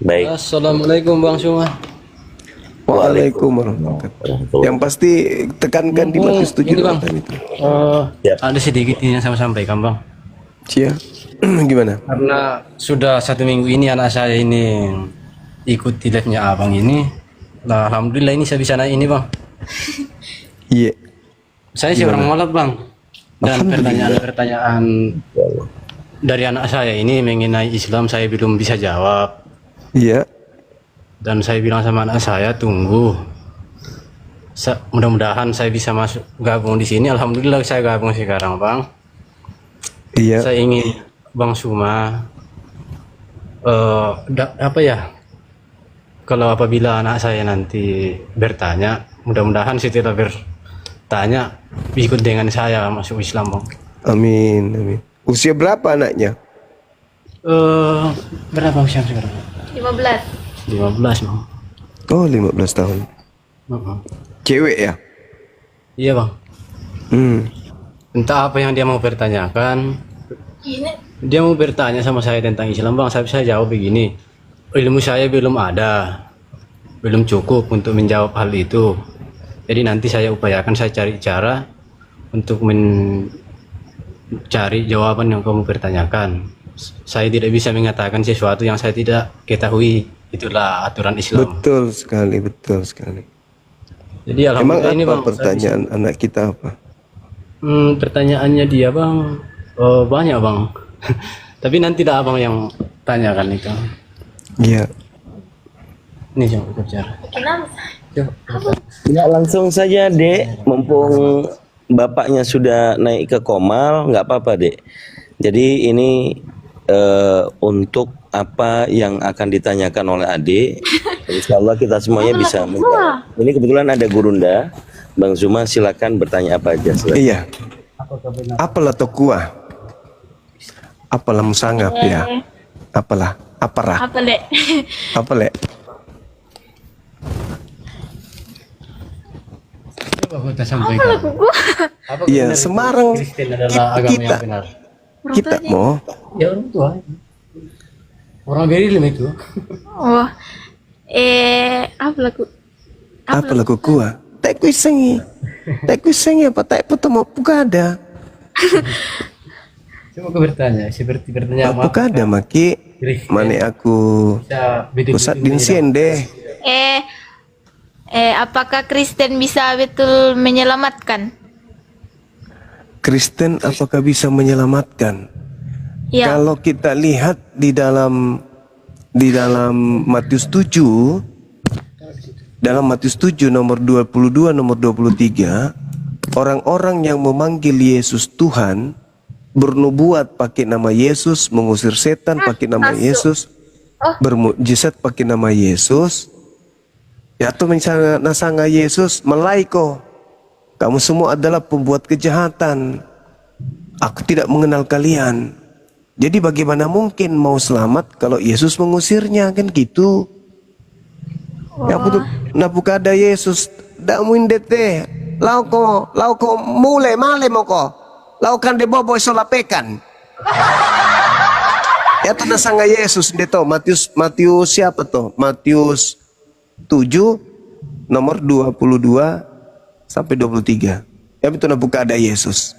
Baik. Assalamualaikum Bang Suma. Waalaikumsalam warahmatullahi wabarakatuh. Yang pasti tekankan di Matius 7 Ini Bang, itu. Siap. ada sedikit ini yang saya sampaikan Bang. Cia, gimana? Karena sudah 1 minggu ini anak saya ini ikuti live-nya Abang ini. Nah, alhamdulillah ini saya bisa naik ini Bang. Iya. Saya sih orang Molok Bang. Dan Alhamdulillah. pertanyaan-pertanyaan dari anak saya ini mengenai Islam saya belum bisa jawab. Iya. Dan saya bilang sama anak saya tunggu. Mudah-mudahan saya bisa masuk gabung di sini. Alhamdulillah saya gabung sekarang Bang. Iya. Saya ingin Bang Suma apa ya? Kalau apabila anak saya nanti bertanya, mudah-mudahan setelah bertanya ikut dengan saya masuk Islam Bang. Amin, amin. Usia berapa anaknya? Berapa usia sekarang? 15. 15 Bang. Oh, 15 tahun. Cewek ya? Iya Bang. Entah apa yang dia mau pertanyakan. Dia mau bertanya sama saya tentang Islam Bang. Saya jawab begini. Ilmu saya belum ada. Belum cukup untuk menjawab hal itu. Jadi nanti saya upayakan, saya cari cara untuk mencari jawaban yang kamu pertanyakan. Saya tidak bisa mengatakan sesuatu yang saya tidak ketahui. Itulah aturan Islam. Betul sekali, betul sekali. Jadi Emang alhamdulillah ini apa Bang. pertanyaan anak kita apa? Pertanyaannya dia Bang, banyak Bang. Tapi nanti tidak Abang yang tanyakan itu. Iya. Ini yang bicara. Ya, langsung saja Dek, mumpung bapaknya sudah naik ke Komal, nggak apa-apa Dek. Jadi ini untuk apa yang akan ditanyakan oleh adik, insya Allah kita semuanya bisa menjawab. Ini kebetulan ada Gurunda, Bang Zuma silakan bertanya apa aja. Silakan. Iya. Apalah tokua? Apalah musangap ya? Apalah? Aparah? Apa le? Apa le? Coba kita sampaikan. Apa Iya, benar Semarang Kristen adalah agama kita. yang benar? Kita mau Ya orang tua. Orang Berilim itu. Oh. Apa lagu? apalah kukua? Tak kuisengi. Tak kuisengi apa tak potong pukada. Coba aku bertanya, seperti bertanya apa? Pukada maki mane aku Bisa betul-betul pusat dinsien deh. Apakah Kristen bisa betul menyelamatkan? Kristen apakah bisa menyelamatkan? Ya. Kalau kita lihat di dalam Matius 7, dalam Matius 7 nomor 22 nomor 23, orang-orang yang memanggil Yesus Tuhan, bernubuat pakai nama Yesus, mengusir setan pakai nama Yesus, bermukjizat pakai nama Yesus, ya tuh nasanga Yesus, melaiko, kamu semua adalah pembuat kejahatan, aku tidak mengenal kalian. Jadi bagaimana mungkin mau selamat kalau Yesus mengusirnya, kan gitu. Ya betul, napukada Yesus, dak muindete, lauko mule male moko, laukan de bobo solapekan. Ya tuh nasanga Yesus deto, Matius siapa tuh? Matius 7 nomor 22 sampai 23. Ya betul napukada Yesus.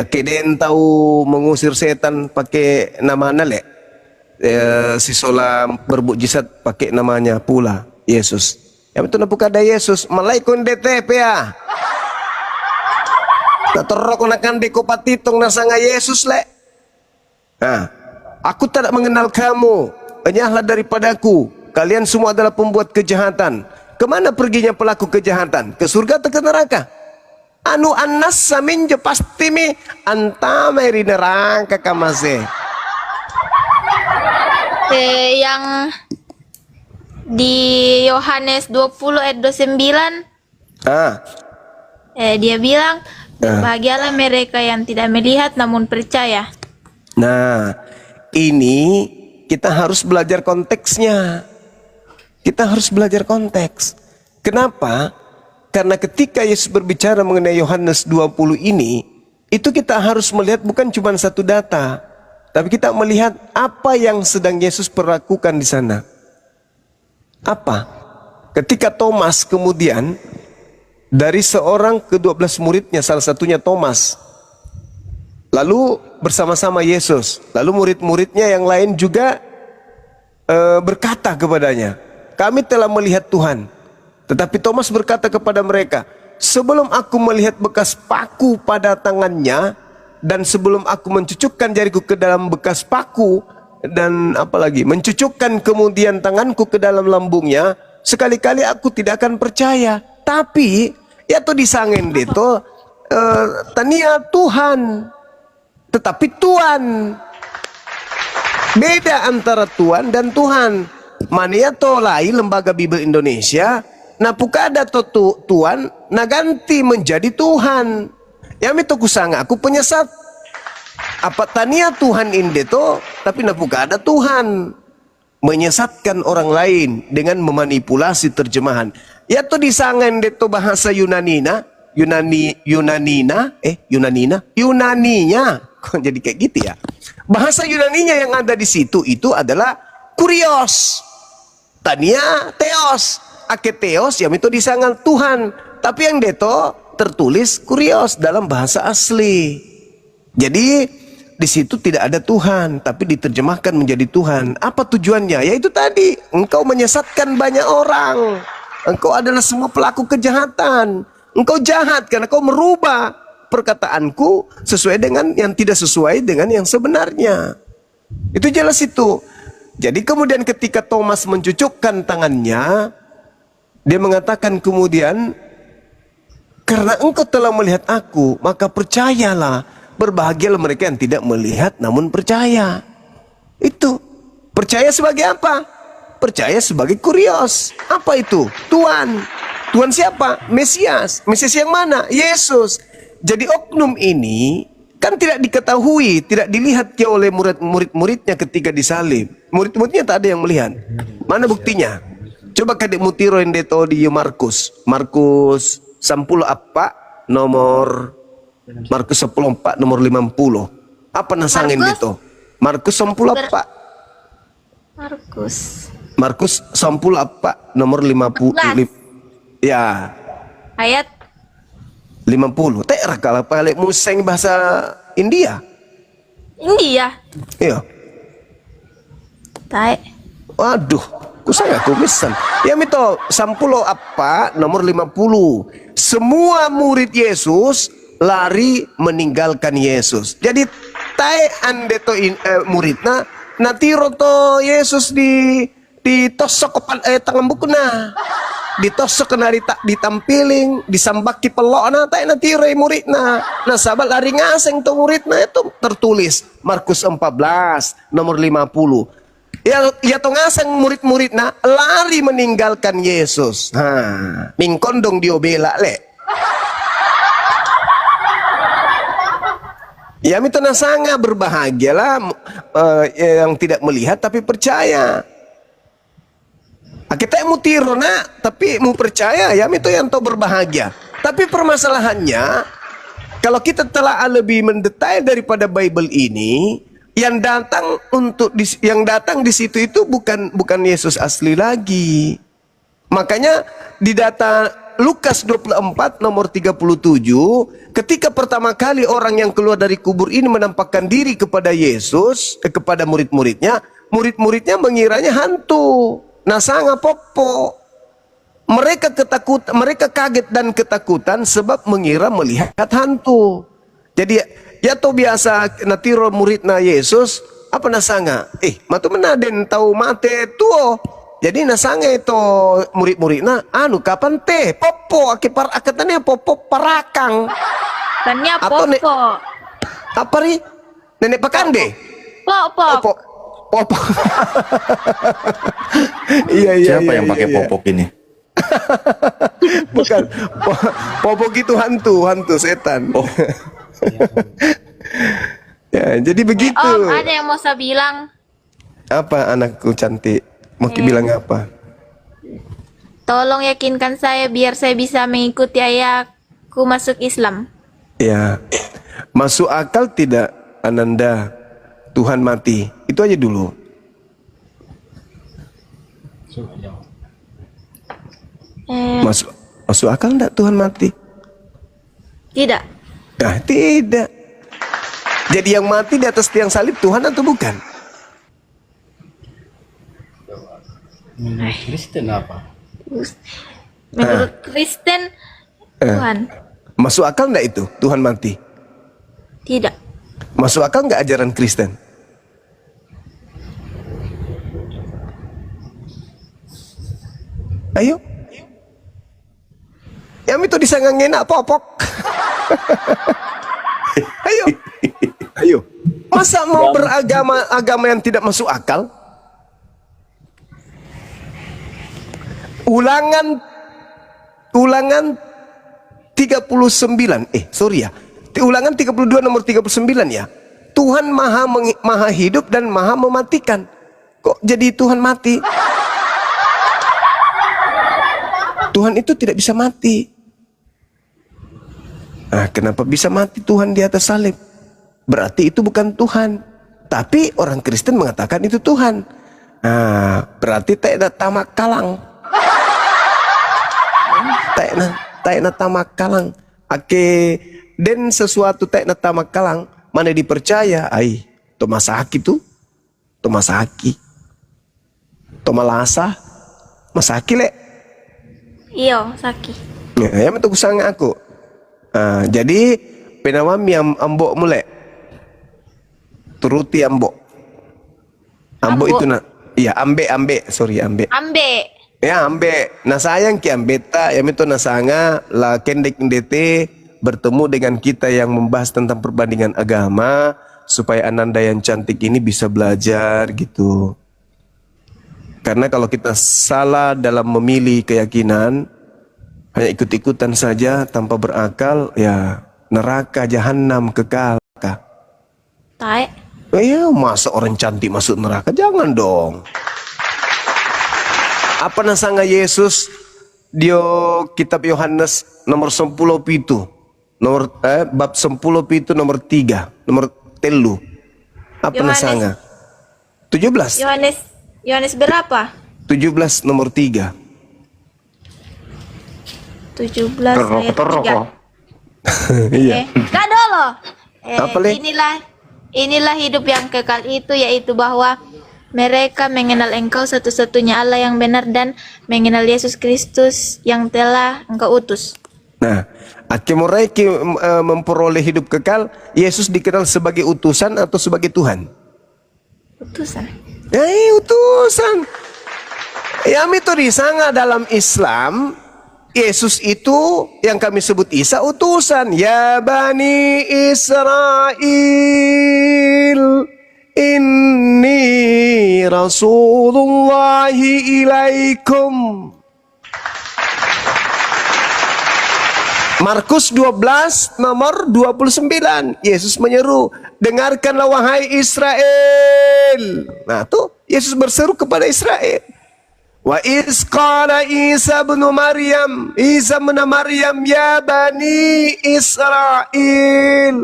Keden tahu mengusir setan pakai nama nale. Si Sola bermukjizat pakai namanya pula Yesus. Ya betul napukada Yesus. Malaikun DTP ya. Tatorok nakan deko patitong nasanga Yesus le. Nah, aku tidak mengenal kamu. Enyahlah daripadaku. Kalian semua adalah pembuat kejahatan. Kemana perginya pelaku kejahatan? Ke surga atau ke neraka? Anu anas saminjo pasti mi antameri neraka kamase. Yang di Yohanes 20 ayat 29, dia bilang, berbahagialah mereka yang tidak melihat namun percaya. Nah, ini kita harus belajar konteksnya. Kita harus belajar konteks. Kenapa? Karena ketika Yesus berbicara mengenai Yohanes 20 ini, itu kita harus melihat bukan cuma satu data. Tapi kita melihat apa yang sedang Yesus perlakukan di sana. Apa? Ketika Thomas kemudian dari seorang ke-12 muridnya, salah satunya Thomas, lalu bersama-sama Yesus, lalu murid-muridnya yang lain juga berkata kepadanya, kami telah melihat Tuhan. Tetapi Thomas berkata kepada mereka, sebelum aku melihat bekas paku pada tangannya, dan sebelum aku mencucukkan jariku ke dalam bekas paku, dan apalagi mencucukkan kemudian tanganku ke dalam lambungnya, sekali-kali aku tidak akan percaya. Tapi ya to disangen deto tania Tuhan, tetapi Tuhan. Beda antara Tuhan dan Tuhan. Mania to lai Lembaga Bible Indonesia napukada to Tuhan naganti menjadi Tuhan. Yami to kusanga aku penyesat. Apa tania Tuhan inde to, tapi napukada Tuhan. Menyesatkan orang lain dengan memanipulasi terjemahan. Ya to disangan deto bahasa Yunanina, Yunaninya. Kok jadi kayak gitu ya? Bahasa Yunaninya yang ada di situ itu adalah kurios. Tania teos, aketeos yang itu disangan Tuhan. Tapi yang deto tertulis kurios dalam bahasa asli. Jadi di situ tidak ada Tuhan, tapi diterjemahkan menjadi Tuhan. Apa tujuannya? Yaitu tadi, engkau menyesatkan banyak orang. Engkau adalah semua pelaku kejahatan. Engkau jahat karena kau merubah perkataanku sesuai dengan yang tidak sesuai dengan yang sebenarnya. Itu jelas itu. Jadi kemudian ketika Thomas mencucukkan tangannya, dia mengatakan kemudian, karena engkau telah melihat aku, maka percayalah. Berbahagialah mereka yang tidak melihat namun percaya. Itu. Percaya sebagai apa? Percaya sebagai kurios. Apa itu? Tuhan. Tuhan siapa? Mesias. Mesias yang mana? Yesus. Jadi oknum ini kan tidak diketahui, tidak dilihat oleh murid-muridnya ketika disalib. Murid-muridnya tak ada yang melihat. Mana buktinya? Coba kadek mutiro yang deto di Markus. Markus 10 apa? Markus 10:4 nomor 50. Apa nasangin itu? Markus 10 apa? Markus 10 apa? Nomor 50. Ya. Ayat 50. Tera kalau balik museng bahasa India. India. Iya. Tae. Waduh, kusaya tulisan. Ya mito 10 apa? Nomor 50. Semua murid Yesus lari meninggalkan Yesus. Jadi tae ande to muridna natiro to Yesus di tosok tangan bukuna. Ditosok kena ditampiling, disambaki pelokna tae natiro muridna. Nah sahabat lari ngaseng to muridna itu tertulis Markus 14 nomor 50. Ya to ngaseng murid-muridna lari meninggalkan Yesus. Mingkondong diobela le. Ya mitona sangat berbahagialah yang tidak melihat tapi percaya. Kita mutiro nak, tapi mau percaya ya itu yang tahu berbahagia. Tapi permasalahannya kalau kita telah lebih mendetail daripada Bible ini, yang datang di situ itu bukan Yesus asli lagi. Makanya di data Lukas 24 nomor 37, ketika pertama kali orang yang keluar dari kubur ini menampakkan diri kepada Yesus, kepada murid-muridnya mengiranya hantu. Nasanga popo. Mereka kaget dan ketakutan sebab mengira melihat hantu. Jadi ya to biasa natiro muridna Yesus apa nasanga? Matu menaden tahu mate tuo. Jadi nasanga itu murid-muridna kapan teh popo akatane popo parakang. Tanya Atau popo. Apa ri? Nenek pakande? Popo. Popok. Iya. Siapa yang pakai popok ini? Bukan. Popok itu hantu setan. Oh. Ya, jadi begitu. Om, ada yang mau saya bilang. Apa anakku cantik? Mau bilang apa? Tolong yakinkan saya biar saya bisa mengikuti ayahku masuk Islam. Ya. Masuk akal tidak Ananda? Tuhan mati. Itu aja dulu. Masuk akal enggak Tuhan mati? Tidak. Nah, tidak. Jadi yang mati di atas tiang salib Tuhan atau bukan? Menurut Kristen apa? Menurut Kristen, Tuhan. Masuk akal enggak itu Tuhan mati? Tidak. Masuk akal enggak ajaran Kristen? Ayo. Yang itu disangangin popok. Ayo. Ayo. Masa mau beragama yang tidak masuk akal? Ulangan 39. Ulangan 32 nomor 39 ya. Tuhan maha hidup dan maha mematikan. Kok jadi Tuhan mati? Tuhan itu tidak bisa mati. Nah, kenapa bisa mati Tuhan di atas salib? Berarti itu bukan Tuhan. Tapi orang Kristen mengatakan itu Tuhan. Nah, berarti tak ada tamak kalang. Tak ada tamak kalang. Ake den sesuatu tak ada tamak kalang. Mana dipercaya? Ai, Thomas Aki tu, Thomas Aki, Thomas Lasa, Mas Aki le. Iyo, Saki. Ya, itu kusang aku. Jadi penawam yang ambok mulai. Turuti ambok. Ambok itu nak. Iya, ambe. Sorry, ambe. Ambe. Ya, ambe. Nah sayang ki ambe ta, yang itu nasanga la kendek ndete bertemu dengan kita yang membahas tentang perbandingan agama supaya Ananda yang cantik ini bisa belajar gitu. Karena kalau kita salah dalam memilih keyakinan, hanya ikut-ikutan saja tanpa berakal, ya neraka jahanam kekal. Tai. Ya masa orang cantik masuk neraka? Jangan dong. Apa nasanga Yesus dia kitab Yohanes nomor 10 pitu. Bab 10 pitu nomor 3, nomor telu. Apa nasanga? 17. Yohanes berapa? 17 nomor 3. 17 ayat 3. Iya. Kak dulu. Apa, Le? Inilah hidup yang kekal itu, yaitu bahwa mereka mengenal Engkau satu-satunya Allah yang benar dan mengenal Yesus Kristus yang telah Engkau utus. Nah, akemorai memperoleh hidup kekal, Yesus dikenal sebagai utusan atau sebagai Tuhan? Utusan. Utusan. Yang itu disanga dalam Islam, Yesus itu yang kami sebut Isa utusan. Ya Bani Israel, inni Rasulullahi ilaikum. Markus 12 nomor 29. Yesus menyeru, dengarkanlah wahai Israel. Nah tuh Yesus berseru kepada Israel. Wa iz qala Isa bin Maryam, Isa bin Maryam, ya Bani Israel,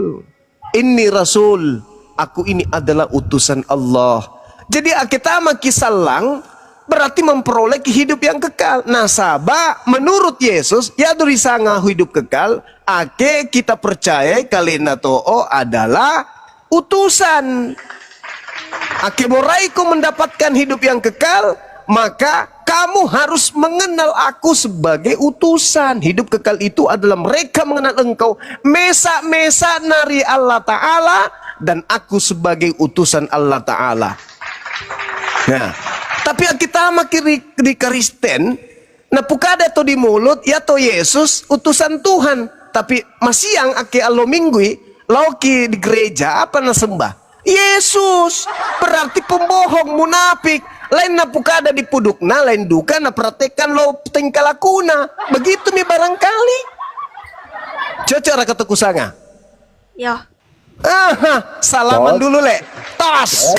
inni Rasul, aku ini adalah utusan Allah. Jadi kita makisalang berarti memperoleh hidup yang kekal. Nasaba menurut Yesus ya dari sanga hidup kekal. Ake kita percaya kalina to'o adalah utusan. Ake boraiku mendapatkan hidup yang kekal, maka kamu harus mengenal aku sebagai utusan. Hidup kekal itu adalah mereka mengenal engkau mesa-mesa nari Allah Ta'ala dan aku sebagai utusan Allah Ta'ala. Nah, tapi kita makin di Kristen, nah pukada to di mulut ya to Yesus utusan Tuhan, tapi masih yang ake alo minggui lauki di gereja apa na sembah Yesus, berarti pembohong munafik. Lain na pukada di pudukna, lain duka na praktekan lo tingkah lakuna. Begitu mi barangkali. Cocok ra kata kusanga. Yo. Salaman dulu le. Tos.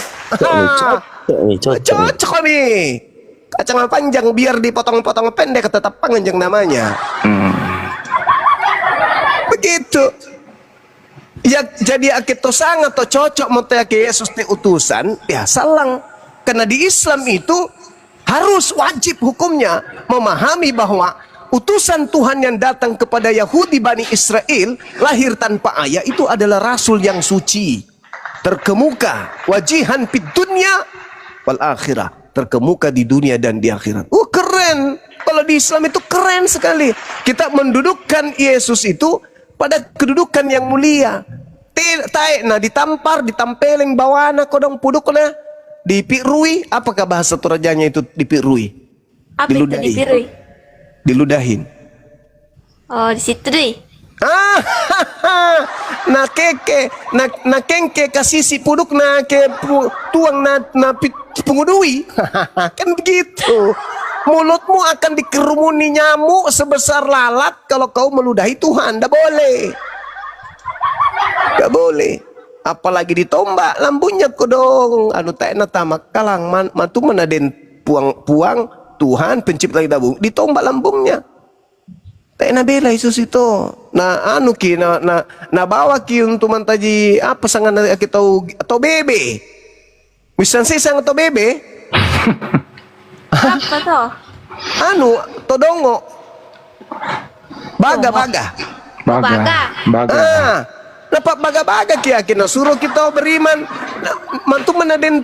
Cocok nih. Kacang panjang biar dipotong-potong pendek tetap panjang namanya. Begitu. Ya jadi akito sangat atau cocok mau ke Yesus te utusan, ya salang. Karena di Islam itu harus wajib hukumnya memahami bahwa utusan Tuhan yang datang kepada Yahudi Bani Israel lahir tanpa ayah itu adalah rasul yang suci, terkemuka, wajihan fid dunya wal akhirah, terkemuka di dunia dan di akhirat. Keren. Kalau di Islam itu keren sekali. Kita mendudukkan Yesus itu pada kedudukan yang mulia. Nah ditampar, ditampeleng bawana kodong pudukna, dipirui. Apakah bahasa Torajanya itu dipirui? Apa itu dipirui? Diludahin. Oh, di situ deh. Na keke, na kengke kasisi puduk na ke tuang na pengudui. Kan begitu. Mulutmu akan dikerumuni nyamuk sebesar lalat kalau kau meludahi Tuhan. Tidak boleh. Tidak boleh. Apalagi ditombak lambungnya kodong. Anu tak na tamak kalang mantu menaden puang Tuhan pencipta kita bumi. Ditombak lambungnya. Tak na bela Yesus itu. Na anu ki na bawa ki untuk mantaji apa sangan kita atau bebe. Misan sih sang atau bebe. Apa tuh? Anu todongo baga dapat baga kina suruh kita beriman mantu menaden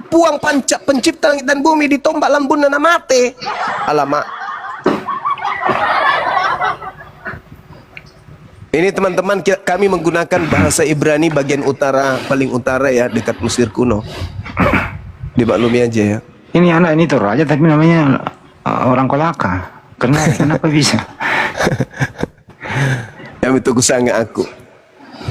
puang pencipta langit dan bumi ditombak lambun na mate. Alamak, ini teman-teman kami menggunakan bahasa Ibrani bagian utara, paling utara ya, dekat Mesir kuno. Dimaklumi aja ya. Ini anak ini Toraja tapi namanya orang Kolaka. Kenapa bisa? Yang itu kusanga aku.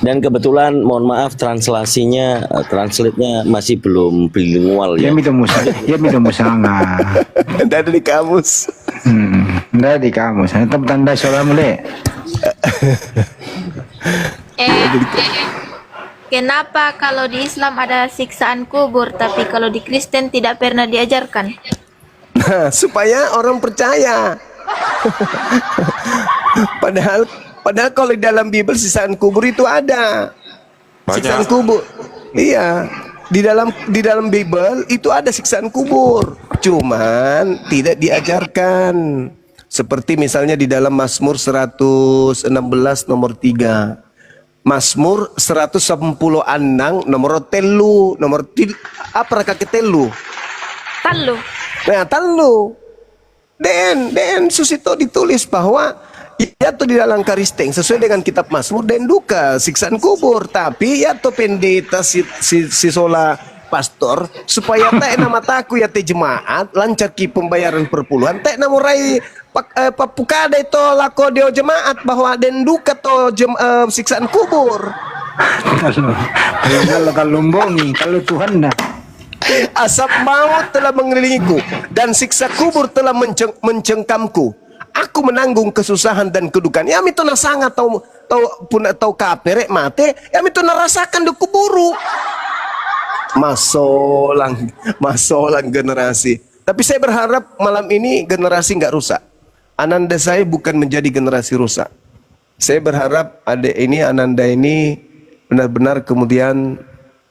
Dan kebetulan mohon maaf translasinya translate-nya masih belum bilingual ya. Ya minta musanga. Tidak ada di kamus. Tidak di kamus. Tetap tanda soal mulai. Kenapa kalau di Islam ada siksaan kubur, tapi kalau di Kristen tidak pernah diajarkan? Nah, supaya orang percaya. Padahal kalau di dalam Bible siksaan kubur itu ada. Siksaan kubur. Iya, di dalam Bible itu ada siksaan kubur. Cuman tidak diajarkan. Seperti misalnya di dalam Mazmur 116 nomor 3. Mazmur 110 andang nomor telu apa raka ketelu? Talu. Nah, talu. Den susito ditulis bahwa ya to di dalam karisteng sesuai dengan kitab Mazmur dan duka siksaan kubur, tapi ya to pendeta si sola pastor supaya tak nama taku ya te jemaat lancar ki pembayaran perpuluhan tak nama rai papukada itu lako dio jemaat bahwa den duka to siksaan kubur. Kalau lumbongi, kalau Tuhan dah. Asap maut telah mengelilingiku dan siksa kubur telah mencengkamku. Aku menanggung kesusahan dan kedukaan. Ya itu nasanga tau kaperek mate. Ya itu narasakan di kuburu. Masolang generasi. Tapi saya berharap malam ini generasi nggak rusak. Ananda saya bukan menjadi generasi rusak. Saya berharap Ananda ini benar-benar kemudian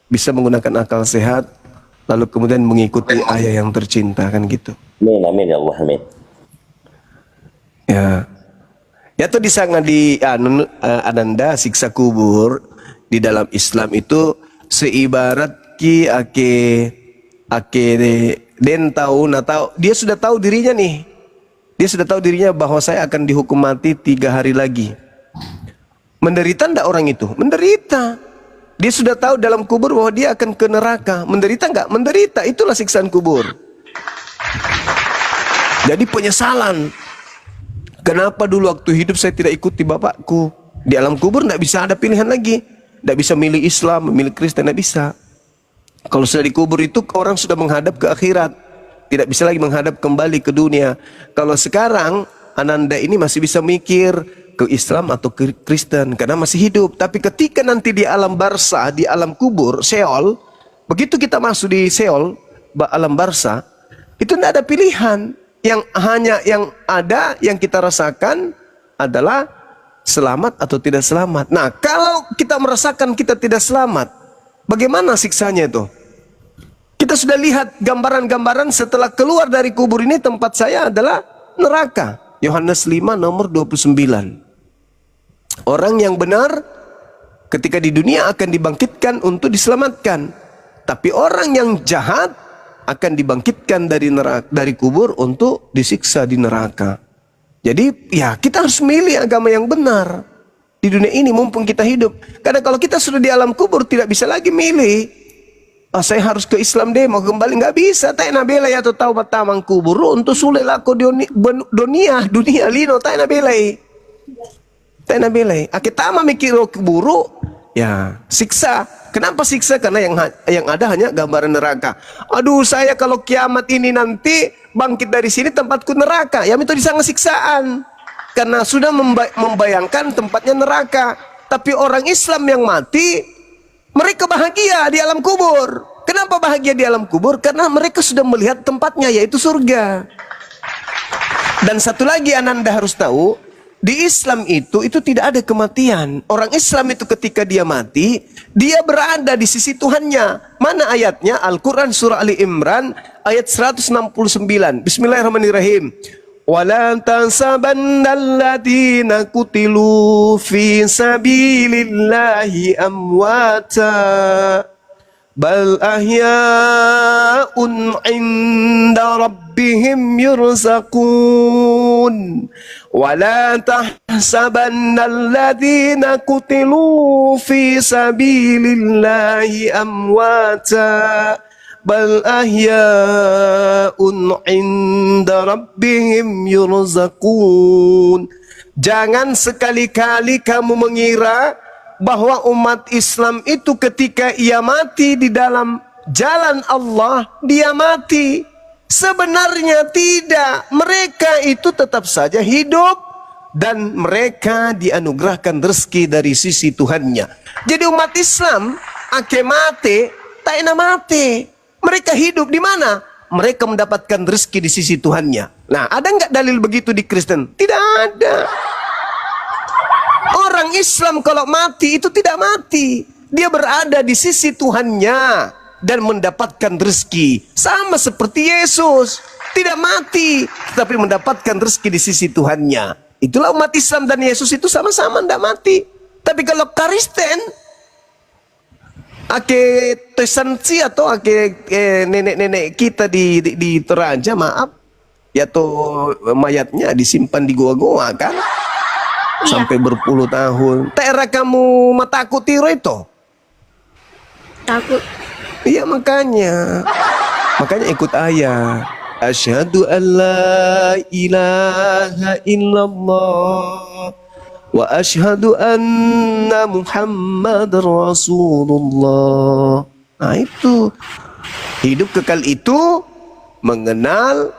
bisa menggunakan akal sehat, lalu kemudian mengikuti ayah yang tercinta, kan gitu. Amin ya Allah, amin. Ya tuh disanga di Ananda siksa kubur di dalam Islam itu seibarat ki ake den tahu dia sudah tahu dirinya nih. Dia sudah tahu dirinya bahwa saya akan dihukum mati 3 hari lagi. Menderita enggak orang itu? Menderita. Dia sudah tahu dalam kubur bahwa dia akan ke neraka. Menderita enggak? Menderita. Itulah siksaan kubur. Jadi penyesalan. Kenapa dulu waktu hidup saya tidak ikuti bapakku? Di alam kubur enggak bisa ada pilihan lagi. Enggak bisa milih Islam, milih Kristen, enggak bisa. Kalau sudah dikubur itu orang sudah menghadap ke akhirat. Tidak bisa lagi menghadap kembali ke dunia. Kalau sekarang Ananda ini masih bisa mikir ke Islam atau ke Kristen karena masih hidup. Tapi ketika nanti di alam barzah, di alam kubur, Seol, begitu kita masuk di Seol, alam barzah, itu tidak ada pilihan. Yang ada yang kita rasakan adalah selamat atau tidak selamat. Nah, kalau kita merasakan kita tidak selamat, bagaimana siksanya itu? Kita sudah lihat gambaran-gambaran setelah keluar dari kubur ini, tempat saya adalah neraka. Yohanes 5 nomor 29. Orang yang benar ketika di dunia akan dibangkitkan untuk diselamatkan, tapi orang yang jahat akan dibangkitkan dari neraka, dari kubur untuk disiksa di neraka. Jadi ya kita harus milih agama yang benar di dunia ini mumpung kita hidup. Karena kalau kita sudah di alam kubur tidak bisa lagi milih. Oh, saya harus ke Islam deh, mau kembali nggak bisa. Tak nabela ya tahu batamang kubur untuk sulit lako dunia lino tak nabelai. Tak nabelai. Akitama mikir kuburu ya siksa. Kenapa siksa? Karena yang ada hanya gambaran neraka. Aduh, saya kalau kiamat ini nanti bangkit dari sini tempatku neraka. Ya itu disangka siksaan. Karena sudah membayangkan tempatnya neraka. Tapi orang Islam yang mati, mereka bahagia di alam kubur. Kenapa bahagia di alam kubur? Karena mereka sudah melihat tempatnya, yaitu surga. Dan satu lagi Ananda harus tahu, di Islam itu tidak ada kematian. Orang Islam itu ketika dia mati, dia berada di sisi Tuhannya. Mana ayatnya? Al-Quran surah Ali Imran ayat 169. Bismillahirrahmanirrahim. وَلَا تَحْسَبَنَّ الَّذِينَ قُتِلُوا فِي سَبِيلِ اللَّهِ أَمْوَاتًا بَلْ أَحْيَاءٌ عِندَ رَبِّهِمْ يُرْزَقُونَ وَلَا تَحْسَبَنَّ الَّذِينَ قُتِلُوا فِي سَبِيلِ اللَّهِ أَمْوَاتًا bal ahya'un 'inda rabbihim yurzaqun. Jangan sekali-kali kamu mengira bahwa umat Islam itu ketika ia mati di dalam jalan Allah, dia mati. Sebenarnya tidak. Mereka itu tetap saja hidup dan mereka dianugerahkan rezeki dari sisi Tuhannya. Jadi umat Islam ake mati, tak enak mati. Mereka hidup di mana? Mereka mendapatkan rezeki di sisi Tuhannya. Nah, ada nggak dalil begitu di Kristen? Tidak ada. Orang Islam kalau mati itu tidak mati. Dia berada di sisi Tuhannya dan mendapatkan rezeki. Sama seperti Yesus. Tidak mati, tapi mendapatkan rezeki di sisi Tuhannya. Itulah umat Islam dan Yesus itu sama-sama tidak mati. Tapi kalau Kristen, ake tesansi atau ake nenek-nenek kita di Toraja, maaf ya, tuh mayatnya disimpan di goa-goa kan, sampai berpuluh tahun. Tera kamu mataku tiro itu Takut. iya, makanya ikut ayah, asyhadu an la ilaha illallah wa asyhadu anna Muhammadar Rasulullah. Nah itu hidup kekal itu mengenal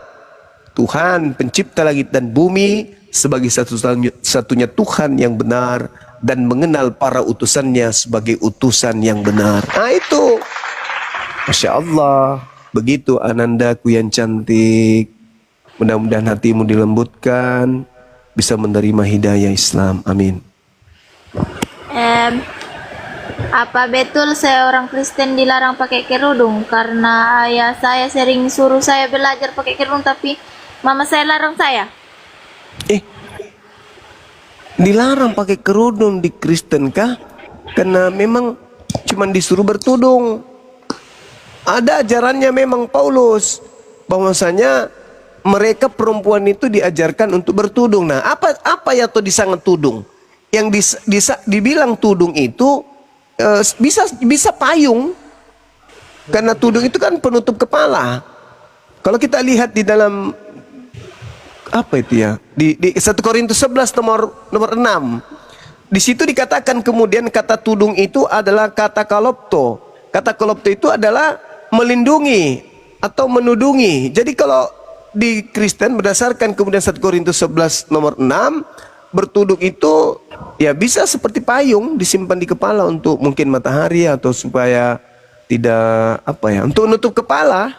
Tuhan pencipta langit dan bumi sebagai satu-satunya Tuhan yang benar dan mengenal para utusannya sebagai utusan yang benar. Nah itu, Masya Allah. Begitu Anandaku yang cantik. Mudah-mudahan hatimu dilembutkan, bisa menerima hidayah Islam. Amin. Apa betul saya orang Kristen dilarang pakai kerudung? Karena ayah saya sering suruh saya belajar pakai kerudung, tapi mama saya larang saya. Dilarang pakai kerudung di Kristen kah? Karena memang cuma disuruh bertudung. Ada ajarannya memang Paulus, bahwasanya mereka perempuan itu diajarkan untuk bertudung. Nah, apa ya tuh disangat tudung? Yang dibilang tudung itu bisa payung. Karena tudung itu kan penutup kepala. Kalau kita lihat di dalam apa itu ya? Di 1 Korintus 11 nomor 6. Di situ dikatakan kemudian kata tudung itu adalah kata kalopto. Kata kalopto itu adalah melindungi atau menudungi. Jadi kalau di Kristen berdasarkan kemudian 1 Korintus 11 nomor 6, bertudung itu ya bisa seperti payung disimpan di kepala untuk mungkin matahari atau supaya tidak untuk menutup kepala,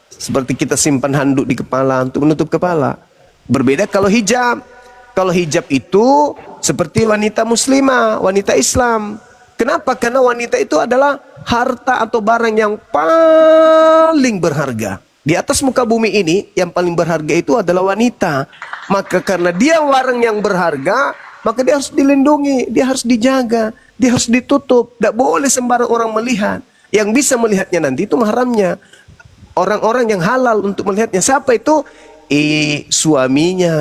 seperti kita simpan handuk di kepala untuk menutup kepala. Berbeda kalau hijab. Kalau hijab itu seperti wanita muslimah, wanita Islam. Kenapa? Karena wanita itu adalah harta atau barang yang paling berharga. Di atas muka bumi ini yang paling berharga itu adalah wanita. Maka karena dia barang yang berharga, maka dia harus dilindungi, dia harus dijaga, dia harus ditutup. Tidak boleh sembarang orang melihat. Yang bisa melihatnya nanti itu mahramnya. Orang-orang yang halal untuk melihatnya. Siapa itu? Suaminya.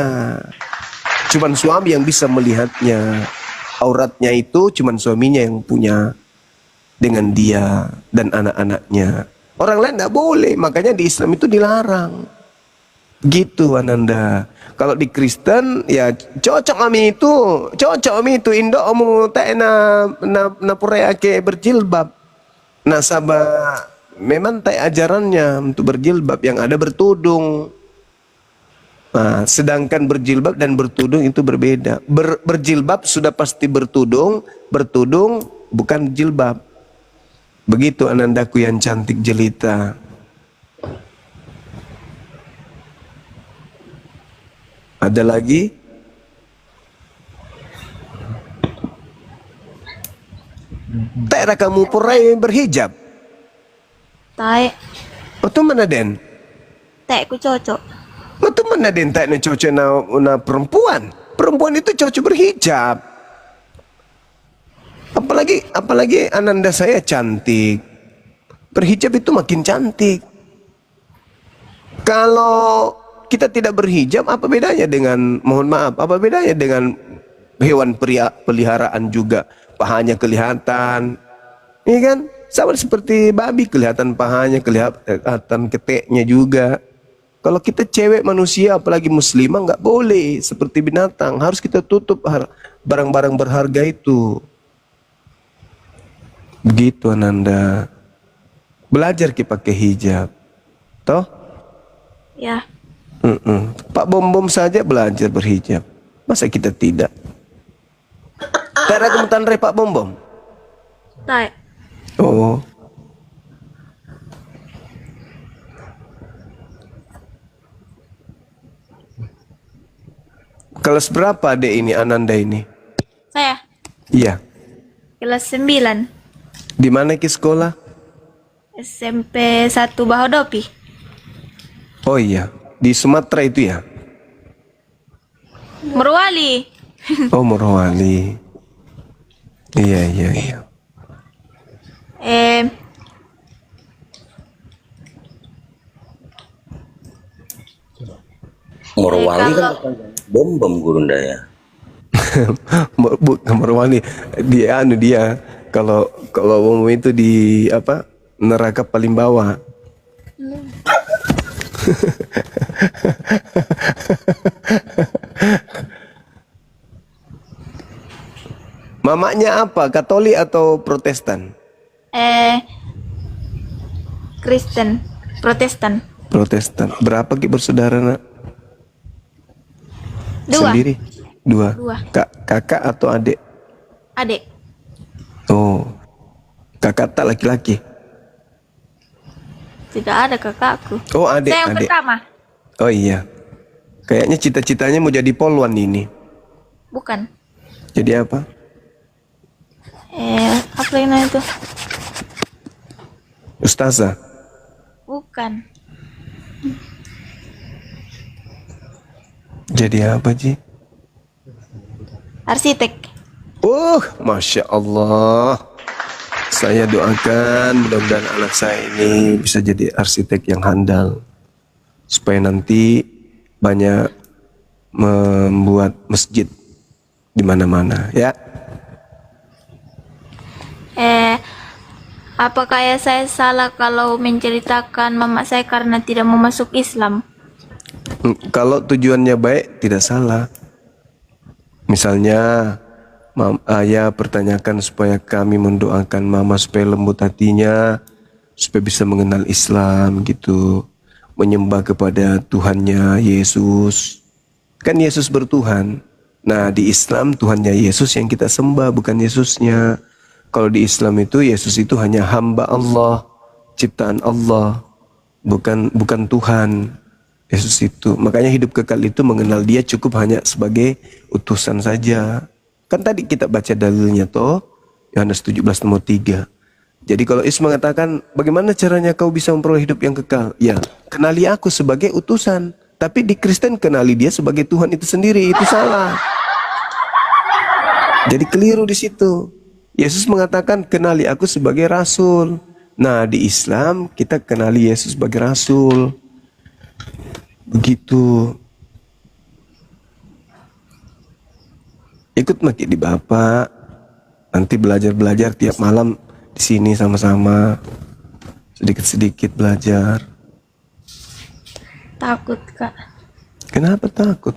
Cuman suami yang bisa melihatnya. Auratnya itu cuman suaminya yang punya dengan dia dan anak-anaknya. Orang lain tidak boleh. Makanya di Islam itu dilarang. Gitu Ananda. Kalau di Kristen ya cocok ami itu Indo omu tak na pureake berjilbab. Nah sabah memang tak ajarannya untuk berjilbab, yang ada bertudung. Nah, sedangkan berjilbab dan bertudung itu berbeda. Berjilbab sudah pasti bertudung bukan jilbab. Begitu Anandaku yang cantik jelita. Ada lagi? Tak kamu purai berhijab? Tak, Itu mana den? tak ku cocok. Itu mana den tak na cocok na perempuan? Perempuan itu cocok berhijab. Apalagi Ananda saya cantik. Berhijab itu makin cantik. Kalau kita tidak berhijab, apa bedanya dengan, mohon maaf, apa bedanya dengan hewan peliharaan juga? Pahanya kelihatan, iya kan? Sama seperti babi, kelihatan pahanya, kelihatan keteknya juga. Kalau kita cewek manusia, apalagi muslimah, nggak boleh seperti binatang. Harus kita tutup barang-barang berharga itu. Begitu Ananda. Belajar kita pakai hijab, toh? Ya, Pak Bom saja belajar berhijab. Masa kita tidak? Tak ada kemutan Pak Bom. tak. Oh. Kelas berapa adek ini, Ananda ini? Saya Iya. kelas 9 Di mana ke sekolah? SMP 1 Bahodopi. Oh iya, di Sumatera itu ya? Morowali. Oh, Morowali. Iya. Morowali kan bom Gurunda ya. Bukan Morowali. Dia kalau umum itu di apa? Neraka paling bawah. Mamanya apa? Katolik atau Protestan? Kristen, Protestan. Protestan. Berapa ki bersaudara nak? 2 Sendiri? Dua. Kakak atau adik? adik. Oh. Kakak tak laki-laki? Tidak ada kakakku. Oh, adik. Saya yang pertama. Oh iya. Kayaknya cita-citanya mau jadi polwan ini. Bukan. Jadi apa? Apa yang namanya itu? Ustazah. Bukan. Jadi apa, Ji? Arsitek. Masya Allah. Saya doakan mudah-mudahan anak saya ini bisa jadi arsitek yang handal. Supaya nanti banyak membuat masjid di mana-mana, ya. Apakah ya saya salah kalau menceritakan mama saya karena tidak mau masuk Islam? Kalau tujuannya baik tidak salah. Misalnya ayah pertanyakan supaya kami mendoakan mama supaya lembut hatinya, supaya bisa mengenal Islam gitu, menyembah kepada Tuhannya Yesus. Kan Yesus bertuhan. Nah di Islam Tuhannya Yesus yang kita sembah, bukan Yesusnya. Kalau di Islam itu Yesus itu hanya hamba Allah, ciptaan Allah, bukan Tuhan. Yesus itu, makanya hidup kekal itu mengenal dia cukup hanya sebagai utusan saja. Kan tadi kita baca dalilnya toh, Yohanes 17 nomor 3. Jadi kalau Yesus mengatakan, bagaimana caranya kau bisa memperoleh hidup yang kekal? Ya, kenali aku sebagai utusan. Tapi di Kristen kenali dia sebagai Tuhan itu sendiri, itu salah. Jadi keliru di situ. Yesus mengatakan, kenali aku sebagai rasul. Nah, di Islam kita kenali Yesus sebagai rasul. Begitu. Ikut maki di Bapak. Nanti belajar-belajar tiap malam di sini sama-sama. Sedikit-sedikit belajar. Takut, Kak. Kenapa takut?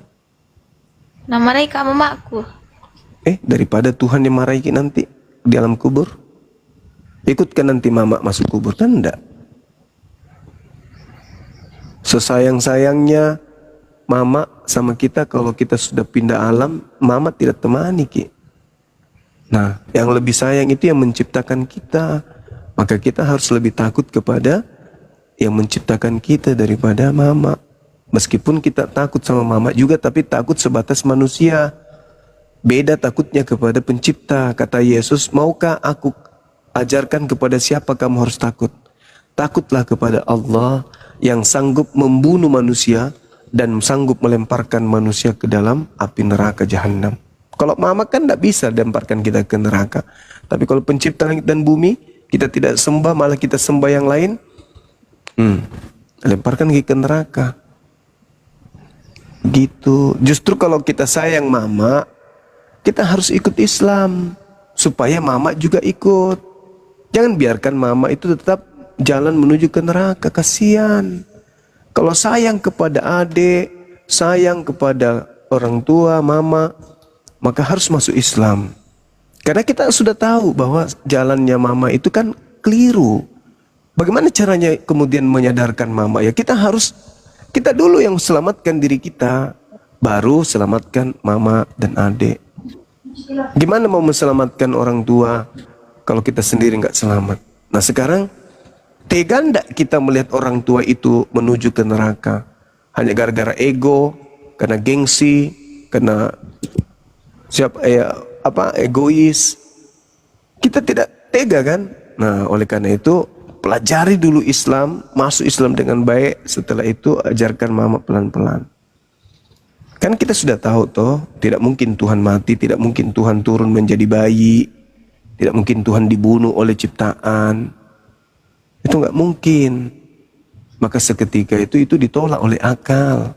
Nah, marahi Kak mamaku. Daripada Tuhan yang marahi nanti di alam kubur. Ikutkan nanti mama masuk kubur, kan enggak? Sesayang-sayangnya mama sama kita, kalau kita sudah pindah alam, mama tidak temani Ki. Nah, yang lebih sayang itu yang menciptakan kita. Maka kita harus lebih takut kepada yang menciptakan kita daripada mama. Meskipun kita takut sama mama juga, tapi takut sebatas manusia. Beda takutnya kepada pencipta. Kata Yesus, maukah aku ajarkan kepada siapa kamu harus takut? Takutlah kepada Allah yang sanggup membunuh manusia dan sanggup melemparkan manusia ke dalam api neraka jahanam. Kalau mama kan tidak bisa lemparkan kita ke neraka. Tapi kalau pencipta langit dan bumi, kita tidak sembah, malah kita sembah yang lain, lemparkan ke neraka. Gitu. Justru kalau kita sayang mama, kita harus ikut Islam supaya mama juga ikut. Jangan biarkan mama itu tetap jalan menuju ke neraka, kasihan. Kalau sayang kepada adik, sayang kepada orang tua, mama, maka harus masuk Islam. Karena kita sudah tahu bahwa jalannya mama itu kan keliru. Bagaimana caranya kemudian menyadarkan mama? Ya kita dulu yang selamatkan diri kita, baru selamatkan mama dan adik. Gimana mau menyelamatkan orang tua kalau kita sendiri nggak selamat? Nah sekarang tega ndak kita melihat orang tua itu menuju ke neraka hanya gara-gara ego, karena gengsi, karena egois. Kita tidak tega kan? Nah oleh karena itu pelajari dulu Islam, masuk Islam dengan baik. Setelah itu ajarkan mama pelan-pelan. Kan kita sudah tahu toh, tidak mungkin Tuhan mati, tidak mungkin Tuhan turun menjadi bayi, tidak mungkin Tuhan dibunuh oleh ciptaan. Itu nggak mungkin. Maka seketika itu ditolak oleh akal.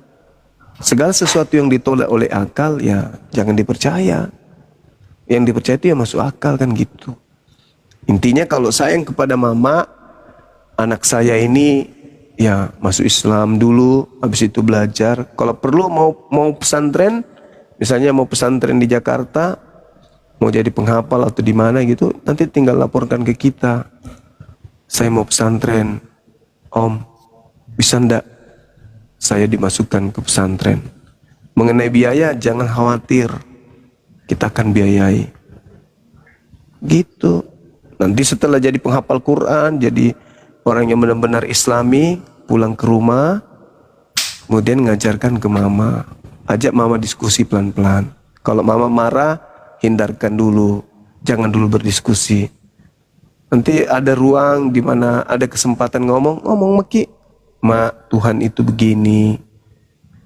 Segala sesuatu yang ditolak oleh akal ya jangan dipercaya. Yang dipercaya itu ya masuk akal kan gitu. Intinya kalau sayang kepada mama, anak saya ini ya masuk Islam dulu, habis itu belajar. Kalau perlu mau pesantren, misalnya mau pesantren di Jakarta, mau jadi penghafal atau di mana gitu, nanti tinggal laporkan ke kita. Saya mau pesantren, Om, bisa ndak saya dimasukkan ke pesantren? Mengenai biaya jangan khawatir, kita akan biayai. Gitu. Nanti setelah jadi penghafal Quran, jadi orang yang benar-benar Islami, pulang ke rumah, kemudian ngajarkan ke mama. Ajak mama diskusi pelan-pelan. Kalau mama marah, hindarkan dulu. Jangan dulu berdiskusi. Nanti ada ruang di mana ada kesempatan ngomong Maki. Mak, Tuhan itu begini.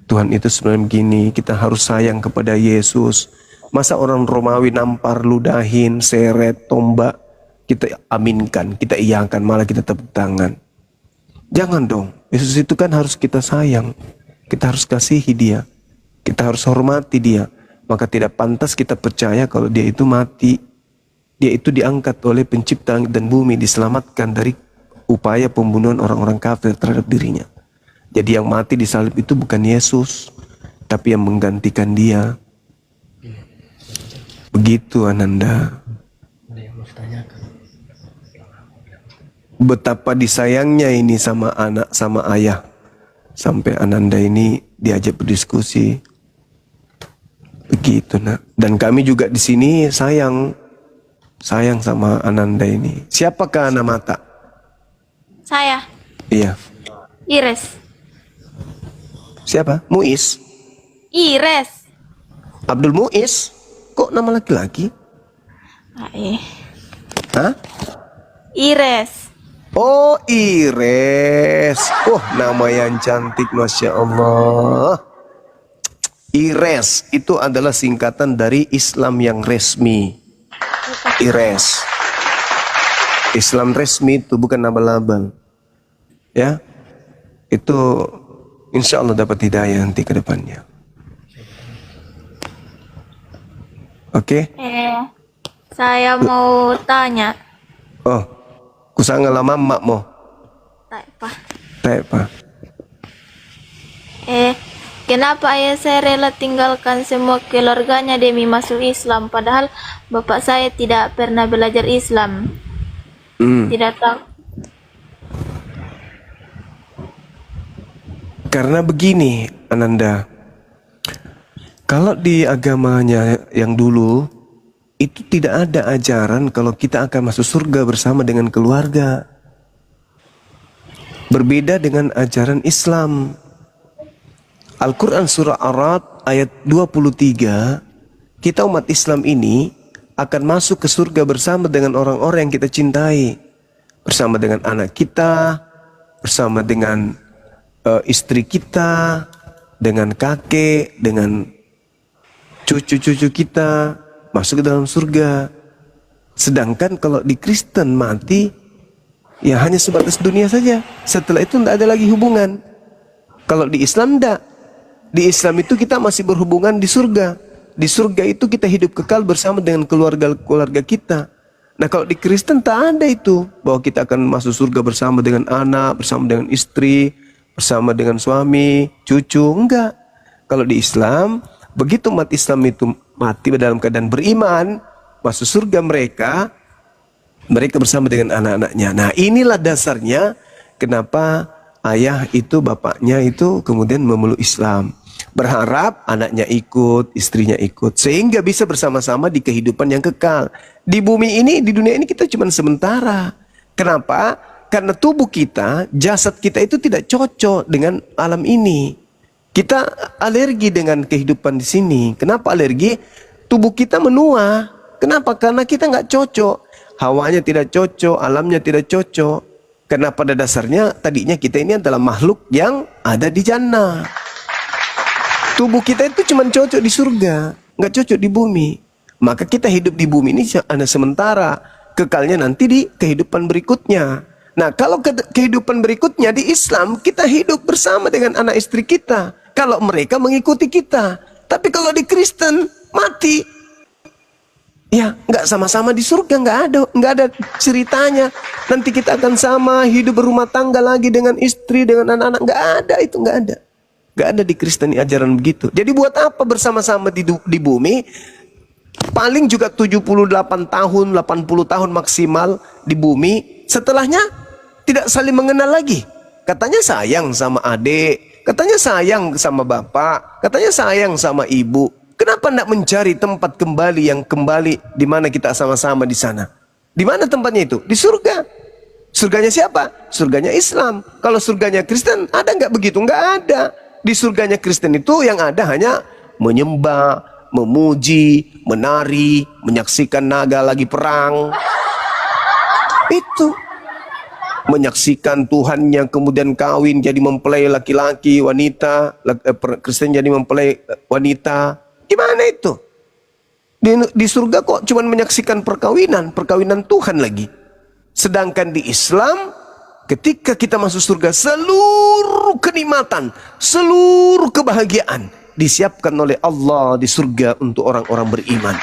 Tuhan itu sebenarnya begini. Kita harus sayang kepada Yesus. Masa orang Romawi nampar, ludahin, seret, tombak, kita aminkan, kita iyakan, malah kita tepuk tangan. Jangan dong. Yesus itu kan harus kita sayang. Kita harus kasihi dia. Kita harus hormati dia. Maka tidak pantas kita percaya kalau dia itu mati. Dia itu diangkat oleh pencipta langit dan bumi, diselamatkan dari upaya pembunuhan orang-orang kafir terhadap dirinya. Jadi yang mati di salib itu bukan Yesus, tapi yang menggantikan dia. Begitu Ananda. Betapa disayangnya ini sama anak, sama ayah. Sampai Ananda ini diajak berdiskusi. Begitu nak. Dan kami juga di sini sayang sama Ananda ini. Siapakah anak mata? Saya, Iya. Ires. Siapa? Muiz. Ires. Abdul Muiz. Kok nama laki-laki? Hah? Ires. Oh, Ires. Oh, nama yang cantik, Masya Allah. Ires itu adalah singkatan dari Islam yang resmi. Ires. Islam resmi itu bukan abal-abal. Ya. Itu insya Allah dapat hidayah nanti ke depannya. Oke? Saya mau tanya. Oh, kusanga lama mak mo. Tak apa. Tak apa. Kenapa ayah saya rela tinggalkan semua keluarganya demi masuk Islam, padahal bapak saya tidak pernah belajar Islam. Tidak tahu. Karena begini, Ananda. Kalau di agamanya yang dulu, itu tidak ada ajaran kalau kita akan masuk surga bersama dengan keluarga. Berbeda dengan ajaran Islam. Al-Quran surah Ar-Ra'd ayat 23, kita umat Islam ini akan masuk ke surga bersama dengan orang-orang yang kita cintai. Bersama dengan anak kita, bersama dengan istri kita, dengan kakek, dengan cucu-cucu kita, masuk ke dalam surga. Sedangkan kalau di Kristen mati, ya hanya sebatas dunia saja. Setelah itu tidak ada lagi hubungan. Kalau di Islam tidak. Di Islam itu kita masih berhubungan di surga. Di surga itu kita hidup kekal bersama dengan keluarga-keluarga kita. Nah kalau di Kristen tak ada itu. Bahwa kita akan masuk surga bersama dengan anak, bersama dengan istri, bersama dengan suami, cucu. Enggak. Kalau di Islam, begitu umat Islam itu mati dalam keadaan beriman, masuk surga mereka bersama dengan anak-anaknya. Nah inilah dasarnya kenapa ayah itu, bapaknya itu kemudian memeluk Islam. Berharap anaknya ikut, istrinya ikut. Sehingga bisa bersama-sama di kehidupan yang kekal. Di bumi ini, di dunia ini kita cuma sementara. Kenapa? Karena tubuh kita, jasad kita itu tidak cocok dengan alam ini. Kita alergi dengan kehidupan di sini. Kenapa alergi? Tubuh kita menua. Kenapa? Karena kita nggak cocok. Hawanya tidak cocok, alamnya tidak cocok. Karena pada dasarnya tadinya kita ini adalah makhluk yang ada di jannah. Tubuh kita itu cuma cocok di surga, nggak cocok di bumi. Maka kita hidup di bumi ini hanya sementara. Kekalnya nanti di kehidupan berikutnya. Nah kalau kehidupan berikutnya di Islam, kita hidup bersama dengan anak istri kita. Kalau mereka mengikuti kita. Tapi kalau di Kristen, mati. Ya, nggak sama-sama di surga, nggak ada ceritanya. Nanti kita akan sama hidup berumah tangga lagi dengan istri, dengan anak-anak. Nggak ada itu, nggak ada. Nggak ada di Kristen ajaran begitu. Jadi buat apa bersama-sama di bumi? Paling juga 78 tahun, 80 tahun maksimal di bumi. Setelahnya tidak saling mengenal lagi. Katanya sayang sama adik, katanya sayang sama bapak, katanya sayang sama ibu. Kenapa tidak mencari tempat kembali yang kembali di mana kita sama-sama di sana? Di mana tempatnya itu? Di surga. Surganya siapa? Surganya Islam. Kalau surganya Kristen, ada nggak begitu? Nggak ada. Di surganya Kristen itu yang ada hanya menyembah, memuji, menari, menyaksikan naga lagi perang. Itu. Menyaksikan Tuhannya kemudian kawin jadi mempelai laki-laki, wanita, Kristen jadi mempelai wanita. Gimana itu? Di surga kok cuma menyaksikan perkawinan Tuhan lagi. Sedangkan di Islam, ketika kita masuk surga, seluruh kenikmatan, seluruh kebahagiaan disiapkan oleh Allah di surga untuk orang-orang beriman.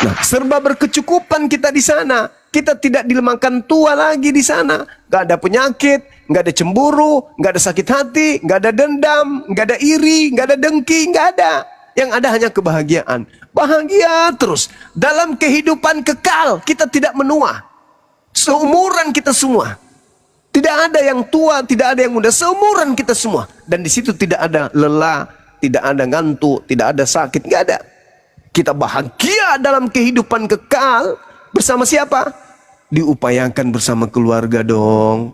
Nah, serba berkecukupan kita di sana. Kita tidak dilemahkan tua lagi di sana. Gak ada penyakit, gak ada cemburu, gak ada sakit hati, gak ada dendam, gak ada iri, gak ada dengki, gak ada. Yang ada hanya kebahagiaan. Bahagia terus. Dalam kehidupan kekal, kita tidak menua. Seumuran kita semua. Tidak ada yang tua, tidak ada yang muda. Seumuran kita semua. Dan di situ tidak ada lelah, tidak ada ngantuk, tidak ada sakit, nggak ada. Kita bahagia dalam kehidupan kekal bersama siapa? Diupayakan bersama keluarga dong.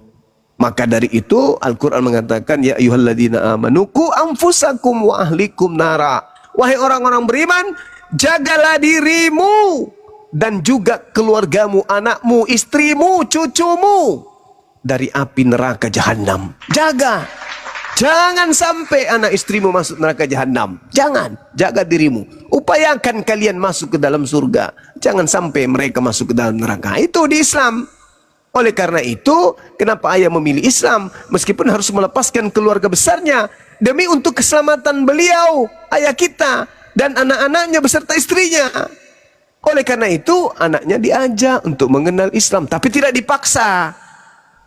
Maka dari itu Al-Quran mengatakan, ya ayyuhalladzina amanu qu anfusakum wa ahlikum nara. Wahai orang-orang beriman, jagalah dirimu dan juga keluargamu, anakmu, istrimu, cucumu dari api neraka jahanam. Jaga. Jangan sampai anak istrimu masuk neraka jahanam. Jangan. Jaga dirimu. Upayakan kalian masuk ke dalam surga. Jangan sampai mereka masuk ke dalam neraka. Itu di Islam. Oleh karena itu, kenapa ayah memilih Islam? Meskipun harus melepaskan keluarga besarnya demi untuk keselamatan beliau, ayah kita, dan anak-anaknya beserta istrinya. Oleh karena itu, anaknya diajak untuk mengenal Islam, tapi tidak dipaksa.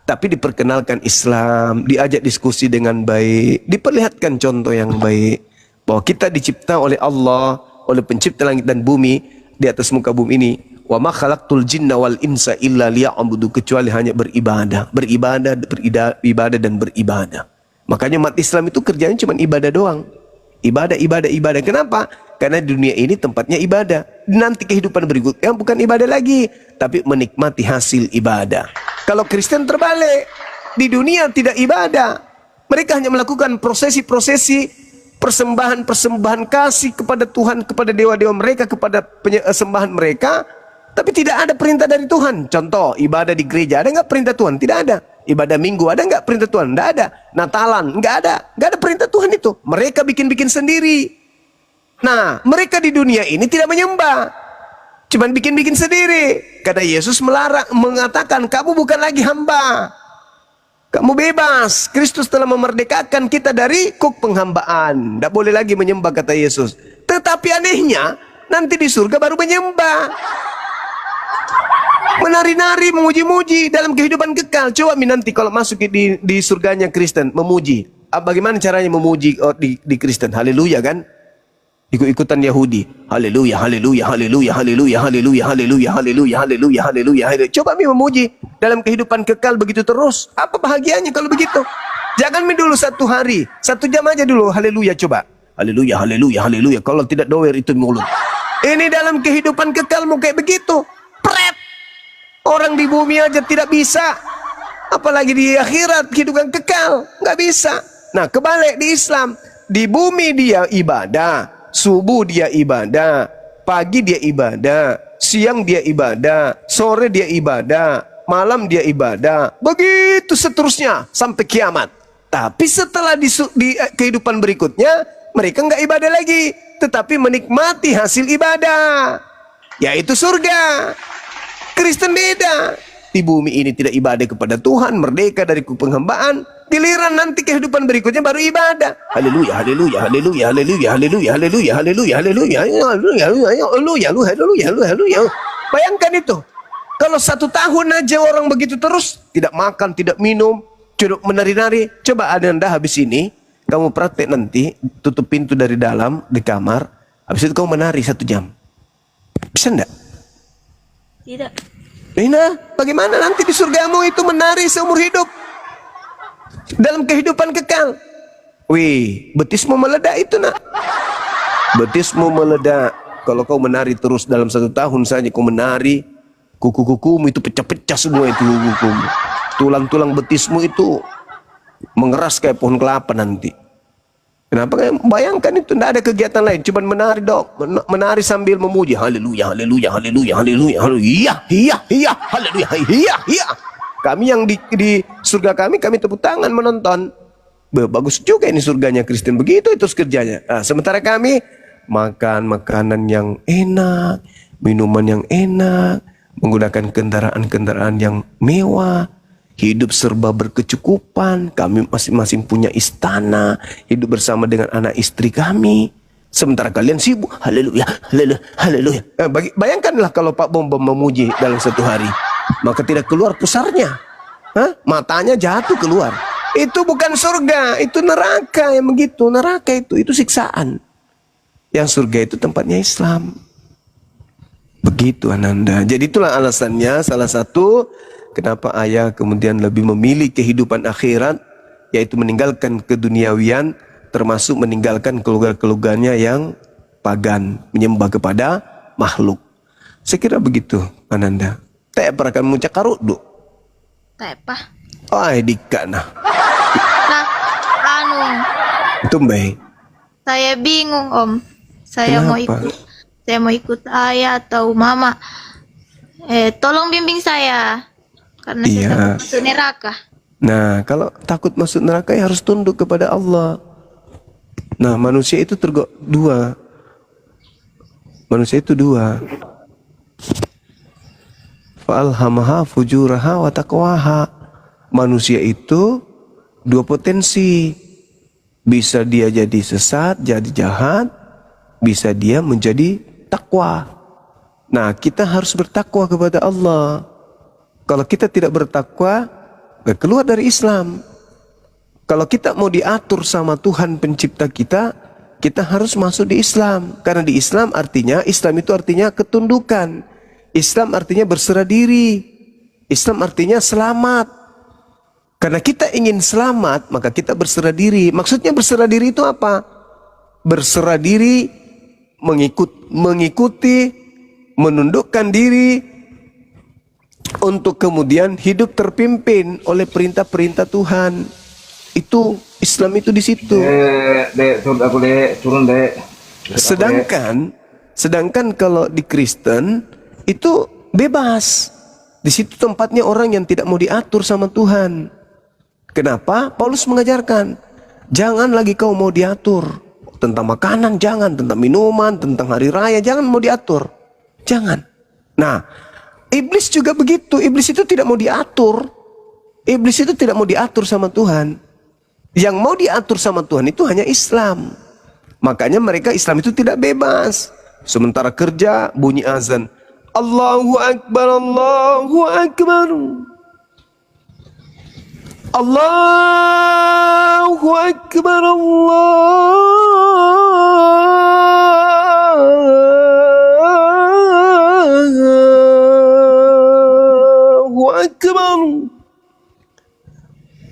Tapi diperkenalkan Islam, diajak diskusi dengan baik, diperlihatkan contoh yang baik. Bahwa kita dicipta oleh Allah, oleh pencipta langit dan bumi, di atas muka bumi ini. Wa ma khalaqtul jinna wal insa illa liya'budu, kecuali hanya beribadah, beribadah dan beribadah. Makanya umat Islam itu kerjanya cuma ibadah doang. Ibadah. Kenapa? Karena dunia ini tempatnya ibadah. Nanti kehidupan berikutnya bukan ibadah lagi, tapi menikmati hasil ibadah. Kalau Kristen terbalik, di dunia tidak ibadah. Mereka hanya melakukan prosesi-prosesi, persembahan kasih kepada Tuhan, kepada dewa-dewa mereka, kepada sembahan mereka, tapi tidak ada perintah dari Tuhan. Contoh, ibadah di gereja, ada nggak perintah Tuhan? Tidak ada. Ibadah minggu, ada nggak perintah Tuhan? Tidak ada. Natalan, nggak ada perintah Tuhan itu. Mereka bikin-bikin sendiri. Nah, mereka di dunia ini tidak menyembah, cuman bikin-bikin sendiri. Karena Yesus melarang, mengatakan, kamu bukan lagi hamba, kamu bebas. Kristus telah memerdekakan kita dari kuk penghambaan. Tidak boleh lagi menyembah, kata Yesus. Tetapi anehnya, nanti di surga baru menyembah, menari-nari, memuji-muji dalam kehidupan kekal. Coba nanti kalau masuk di surganya Kristen, memuji. Bagaimana caranya memuji di Kristen? Haleluya kan? Ikut-ikutan Yahudi. Haleluya, haleluya, haleluya, haleluya, haleluya, haleluya, haleluya, haleluya, haleluya. Coba memuji dalam kehidupan kekal begitu terus. Apa bahagianya kalau begitu? Jangan dulu 1 hari, 1 jam aja dulu. Haleluya, coba. Haleluya, haleluya, haleluya. Kalau tidak doer itu mulut. Ini dalam kehidupan kekal mau kayak begitu. Pret. Orang di bumi aja tidak bisa, apalagi di akhirat kehidupan kekal. Nggak bisa. Nah, kebalik di Islam. Di bumi dia ibadah, subuh dia ibadah, pagi dia ibadah, siang dia ibadah, sore dia ibadah, malam dia ibadah, begitu seterusnya sampai kiamat. Tapi setelah di kehidupan berikutnya, mereka nggak ibadah lagi, tetapi menikmati hasil ibadah, yaitu surga. Kristen beda. Di bumi ini tidak ibadah kepada Tuhan, merdeka dari penghambaan. Giliran nanti kehidupan berikutnya baru ibadah. Haleluya, haleluya, haleluya, haleluya, haleluya, haleluya, haleluya, haleluya, haleluya, haleluya, haleluya. Bayangkan itu. Kalau 1 tahun aja orang begitu terus, tidak makan, tidak minum, cuma menari-nari. Coba Anda habis ini, kamu praktek nanti, tutup pintu dari dalam, di kamar. Habis itu kamu menari 1 jam. Bisa enggak? Tidak. Nah, bagaimana nanti di surgamu itu menari seumur hidup dalam kehidupan kekal? Wih, betismu meledak itu nak. Betismu meledak. Kalau kau menari terus dalam 1 tahun saja kau menari, kuku-kukumu itu pecah-pecah semua itu kuku-kukumu. Tulang-tulang betismu itu mengeras kayak pohon kelapa nanti. Kenapa? Bayangkan itu, tidak ada kegiatan lain, cuma menari dok, menari sambil memuji. Haleluya, haleluya, haleluya, haleluya, haleluya, iya, iya, haleluya, iya, iya. Kami yang di surga kami tepuk tangan menonton. Bagus juga ini surganya Kristen, begitu itu kerjanya. Nah, sementara kami makan makanan yang enak, minuman yang enak, menggunakan kendaraan-kendaraan yang mewah, hidup serba berkecukupan. Kami masing-masing punya istana, hidup bersama dengan anak istri kami. Sementara kalian sibuk. Haleluya, haleluya, haleluya. Bayangkanlah kalau Pak Bom memuji dalam 1 hari, maka tidak keluar pusarnya. Matanya jatuh keluar. Itu bukan surga, itu neraka yang begitu. Neraka itu siksaan. Yang surga itu tempatnya Islam. Begitu Ananda. Jadi itulah alasannya, salah satu kenapa ayah kemudian lebih memilih kehidupan akhirat, yaitu meninggalkan keduniawian, termasuk meninggalkan keluarga-keluarganya yang pagan, menyembah kepada makhluk. Saya kira begitu Ananda. Tak pernah kamu cakap du. Tak apa. Ai dikak nah. Nah, Tumbai. saya bingung Om. Saya Kenapa? mau ikut. saya mau ikut ayah atau mama. Tolong bimbing saya karena saya Iya. takut masuk neraka. Nah, kalau takut masuk neraka ya harus tunduk kepada Allah. Nah, manusia itu dua. Manusia itu dua. Fa'alhamaha fujuraha wa taqwaha. Manusia itu dua potensi. Bisa dia jadi sesat, jadi jahat, bisa dia menjadi takwa. Nah, kita harus bertakwa kepada Allah. Kalau kita tidak bertakwa, keluar dari Islam. Kalau kita mau diatur sama Tuhan pencipta kita, kita harus masuk di Islam. Karena di Islam itu artinya ketundukan. Islam artinya berserah diri. Islam artinya selamat. Karena kita ingin selamat, maka kita berserah diri. Maksudnya berserah diri itu apa? Berserah diri, mengikuti, menundukkan diri, untuk kemudian hidup terpimpin oleh perintah-perintah Tuhan. Itu Islam itu di situ. Turun aku turun Sedangkan kalau di Kristen itu bebas. Di situ tempatnya orang yang tidak mau diatur sama Tuhan. Kenapa? Paulus mengajarkan, jangan lagi kau mau diatur. Tentang makanan jangan, tentang minuman, tentang hari raya jangan mau diatur. Jangan. Nah, iblis juga begitu. Iblis itu tidak mau diatur. Iblis itu tidak mau diatur sama Tuhan. Yang mau diatur sama Tuhan itu hanya Islam. Makanya mereka Islam itu tidak bebas. Sementara kerja bunyi azan, Allahu Akbar, Allahu Akbar, Allahu Akbar, Allahu Akbar.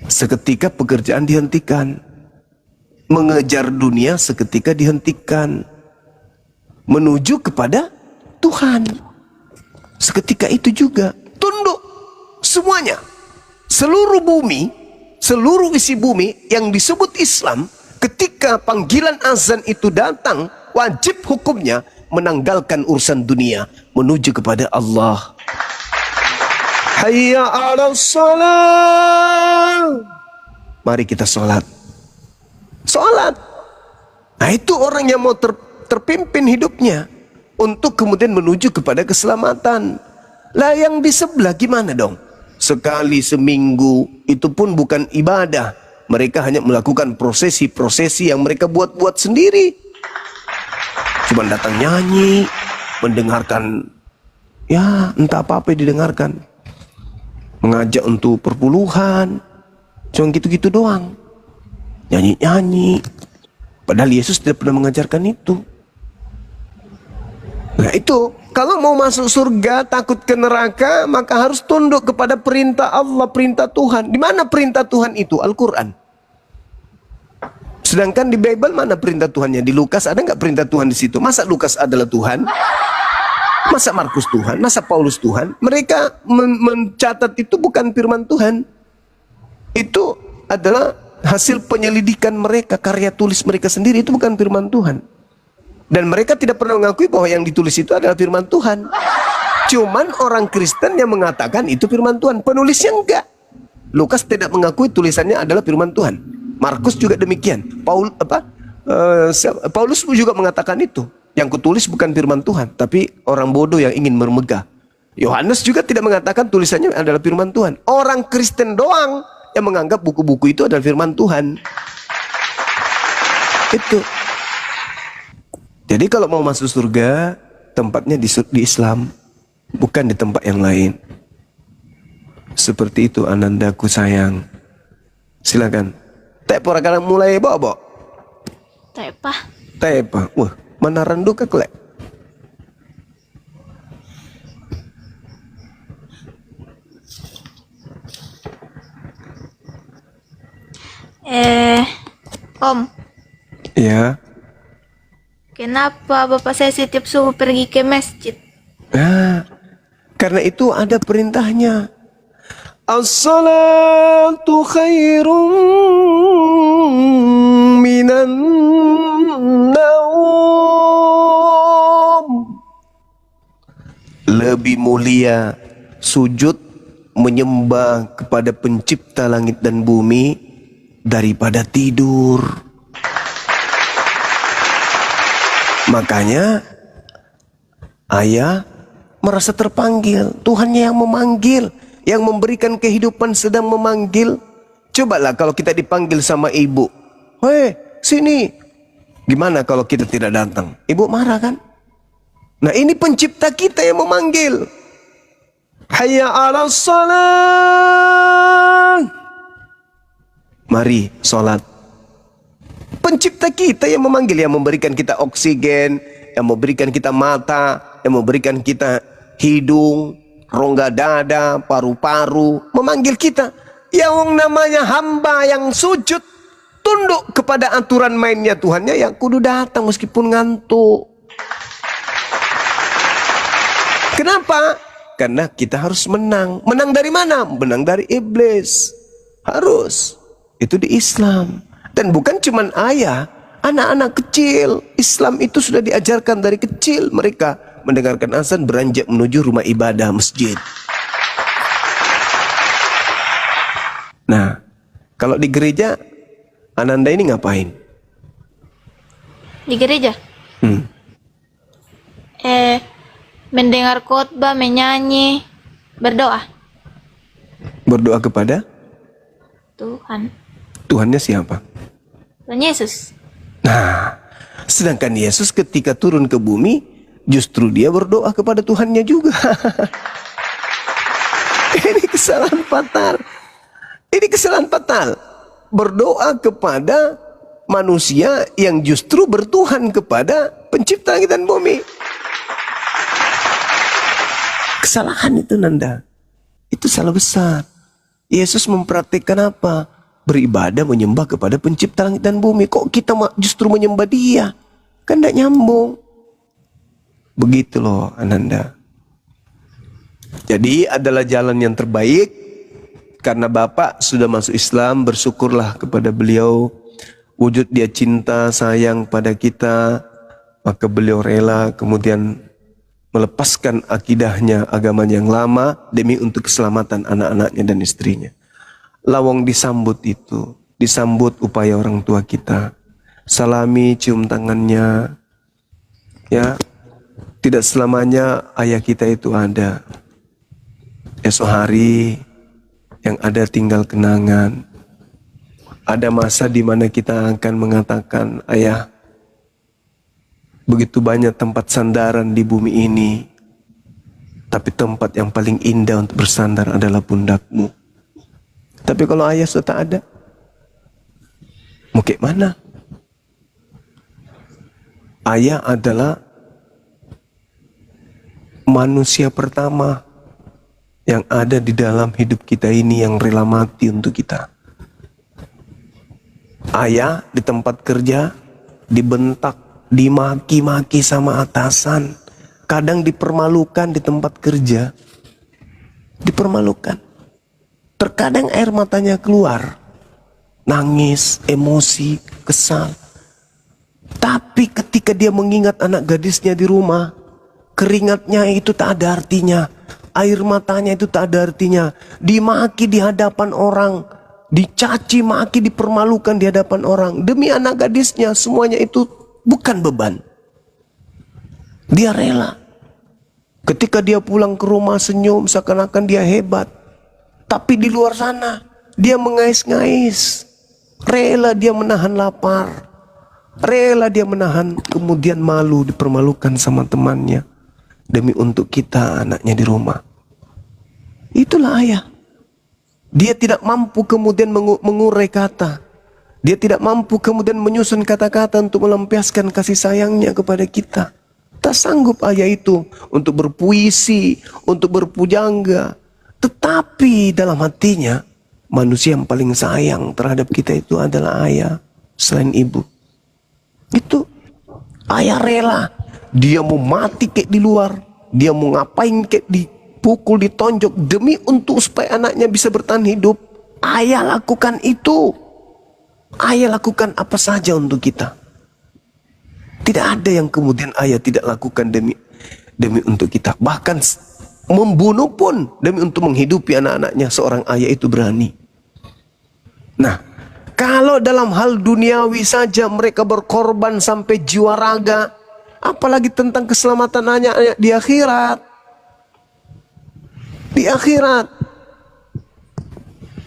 Seketika pekerjaan dihentikan. Mengejar dunia seketika dihentikan. Menuju kepada Tuhan. Seketika itu juga tunduk semuanya. Seluruh bumi, seluruh isi bumi yang disebut Islam, ketika panggilan azan itu datang, wajib hukumnya menanggalkan urusan dunia menuju kepada Allah. Hayya 'alas shalah. Mari kita sholat. Sholat. Nah, itu orang yang mau terpimpin hidupnya untuk kemudian menuju kepada keselamatan. Lah yang di sebelah gimana dong? Sekali seminggu itu pun bukan ibadah. Mereka hanya melakukan prosesi-prosesi yang mereka buat-buat sendiri. Cuma datang nyanyi, mendengarkan, ya entah apa-apa yang didengarkan. Mengajak untuk perpuluhan, cuma gitu-gitu doang. Nyanyi-nyanyi. Padahal Yesus tidak pernah mengajarkan itu. Nah itu, kalau mau masuk surga, takut ke neraka, maka harus tunduk kepada perintah Allah, perintah Tuhan. Di mana perintah Tuhan itu? Al-Quran. Sedangkan di Bible mana perintah Tuhannya? Di Lukas ada nggak perintah Tuhan di situ? Masa Lukas adalah Tuhan? Masa Markus Tuhan? Masa Paulus Tuhan? Mereka mencatat itu bukan firman Tuhan. Itu adalah hasil penyelidikan mereka, karya tulis mereka sendiri, itu bukan firman Tuhan. Dan mereka tidak pernah mengakui bahwa yang ditulis itu adalah firman Tuhan. Cuman orang Kristen yang mengatakan itu firman Tuhan, penulisnya enggak. Lukas tidak mengakui tulisannya adalah firman Tuhan. Markus juga demikian. Paulus juga mengatakan itu. Yang kutulis bukan firman Tuhan, tapi orang bodoh yang ingin bermegah. Yohanes juga tidak mengatakan tulisannya adalah firman Tuhan. Orang Kristen doang yang menganggap buku-buku itu adalah firman Tuhan. Itu. Jadi kalau mau masuk surga, tempatnya di Islam, bukan di tempat yang lain. Seperti itu anandaku sayang. Silakan. Tepo rakanan mulai bawa. Tepa. Wah, mana rendu ke klek. Om. Ya. Kenapa bapak saya setiap subuh pergi ke masjid? Nah, karena itu ada perintahnya. As-salatu khairum minan naum. lebih mulia sujud menyembah kepada pencipta langit dan bumi daripada tidur. Makanya ayah merasa terpanggil. Tuhannya yang memanggil, yang memberikan kehidupan sedang memanggil. Cobalah kalau kita dipanggil sama ibu, "Hei, sini." Gimana kalau kita tidak datang? Ibu marah kan? Nah, ini pencipta kita yang memanggil. Hayya 'alas shalah. Mari sholat. Pencipta kita yang memanggil, yang memberikan kita oksigen, yang memberikan kita mata, yang memberikan kita hidung, rongga dada, paru-paru, memanggil kita. Yang namanya hamba yang sujud, tunduk kepada aturan mainnya Tuhannya, yang kudu datang meskipun ngantuk. Kenapa? Karena kita harus menang. Menang dari mana? Menang dari iblis. Harus. Itu di Islam. Dan bukan cuman ayah, anak-anak kecil. Islam itu sudah diajarkan dari kecil. Mereka mendengarkan azan beranjak menuju rumah ibadah, masjid. Nah, kalau di gereja, Ananda ini ngapain? Di gereja? Mendengar khotbah, menyanyi, berdoa. Berdoa kepada Tuhan. Tuhannya siapa? Tuhan Yesus. Nah, sedangkan Yesus ketika turun ke bumi, justru dia berdoa kepada Tuhannya juga. Ini kesalahan fatal. Ini kesalahan fatal. Berdoa kepada manusia yang justru bertuhan kepada pencipta langit dan bumi. Kesalahan itu, Nanda. Itu salah besar. Yesus mempraktikkan apa? Beribadah, menyembah kepada pencipta langit dan bumi. Kok kita justru menyembah dia? Kan tidak nyambung. Begitu loh, Ananda. Jadi adalah jalan yang terbaik. Karena Bapak sudah masuk Islam, bersyukurlah kepada beliau. Wujud dia cinta, sayang pada kita. Maka beliau rela kemudian melepaskan akidahnya, agamanya yang lama demi untuk keselamatan anak-anaknya dan istrinya. Lawang disambut itu, disambut upaya orang tua kita. Salami, cium tangannya. Ya, tidak selamanya ayah kita itu ada. Esok hari yang ada tinggal kenangan. Ada masa di mana kita akan mengatakan, ayah, begitu banyak tempat sandaran di bumi ini, tapi tempat yang paling indah untuk bersandar adalah pundakmu. Tapi kalau ayah sudah tak ada, mau kayak mana? Ayah adalah manusia pertama yang ada di dalam hidup kita ini, yang rela mati untuk kita. Ayah di tempat kerja dibentak, dimaki-maki sama atasan, kadang dipermalukan di tempat kerja, dipermalukan. Terkadang air matanya keluar, nangis, emosi, kesal. Tapi ketika dia mengingat anak gadisnya di rumah, keringatnya itu tak ada artinya, air matanya itu tak ada artinya. Dimaki di hadapan orang, dicaci maki, dipermalukan di hadapan orang, demi anak gadisnya, semuanya itu bukan beban. Dia rela. Ketika dia pulang ke rumah senyum seakan-akan dia hebat. Tapi di luar sana dia mengais-ngais. Rela dia menahan lapar. Rela dia menahan kemudian malu, dipermalukan sama temannya. Demi untuk kita, anaknya di rumah. Itulah ayah. Dia tidak mampu kemudian mengurai kata. Dia tidak mampu kemudian menyusun kata-kata untuk melampiaskan kasih sayangnya kepada kita. Tak sanggup ayah itu untuk berpuisi, untuk berpujangga. Tetapi dalam hatinya, manusia yang paling sayang terhadap kita itu adalah ayah, selain ibu. Itu ayah rela. Dia mau mati kayak di luar, dia mau ngapain kayak dipukul, ditonjok, demi untuk supaya anaknya bisa bertahan hidup. Ayah lakukan itu. Ayah lakukan apa saja untuk kita. Tidak ada yang kemudian ayah tidak lakukan demi untuk kita. Bahkan membunuh pun demi untuk menghidupi anak-anaknya, seorang ayah itu berani. Nah, kalau dalam hal duniawi saja mereka berkorban sampai jiwa raga, apalagi tentang keselamatan anak di akhirat. Di akhirat.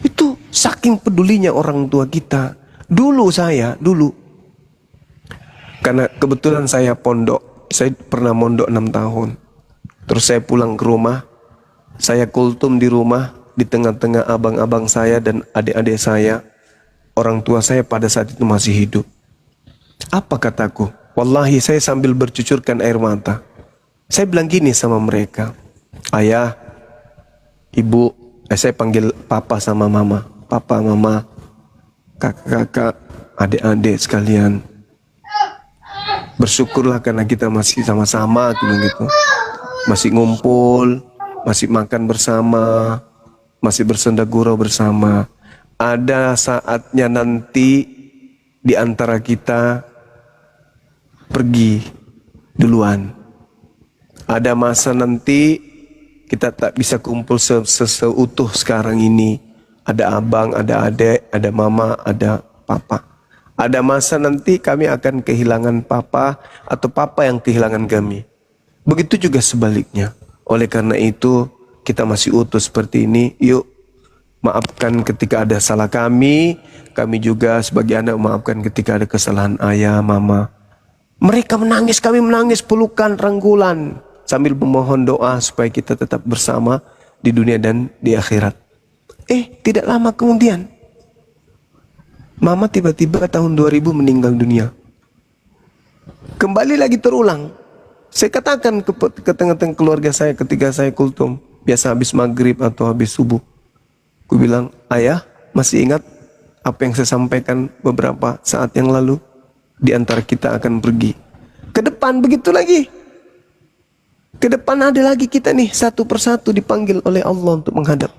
Itu saking pedulinya orang tua kita. Dulu, karena kebetulan saya pondok, saya pernah mondok 6 tahun. Terus saya pulang ke rumah, saya kultum di rumah, di tengah-tengah abang-abang saya dan adik-adik saya. Orang tua saya pada saat itu masih hidup. Apa kataku? Wallahi saya sambil bercucurkan air mata. Saya bilang gini sama mereka. Ayah, ibu, saya panggil papa sama mama. Papa, mama, kakak-kakak, adik-adik sekalian. Bersyukurlah karena kita masih sama-sama gitu. Masih ngumpul, masih makan bersama, masih bersenda gurau bersama. Ada saatnya nanti di antara kita pergi duluan. Ada masa nanti kita tak bisa kumpul seutuh sekarang ini. Ada abang, ada adik, ada mama, ada papa. Ada masa nanti kami akan kehilangan papa atau papa yang kehilangan kami. Begitu juga sebaliknya. Oleh karena itu kita masih utuh seperti ini. Yuk, maafkan ketika ada salah kami juga sebagai anak maafkan ketika ada kesalahan ayah, mama. Mereka menangis, kami menangis, pelukan, rangkulan, sambil memohon doa supaya kita tetap bersama di dunia dan di akhirat. Tidak lama kemudian, mama tiba-tiba tahun 2000 meninggal dunia. Kembali lagi terulang. Saya katakan ke tengah-tengah keluarga saya ketika saya kultum, biasa habis maghrib atau habis subuh. Aku bilang, ayah masih ingat apa yang saya sampaikan beberapa saat yang lalu? Di antara kita akan pergi. Ke depan begitu lagi. Ke depan ada lagi kita nih, satu persatu dipanggil oleh Allah untuk menghadap.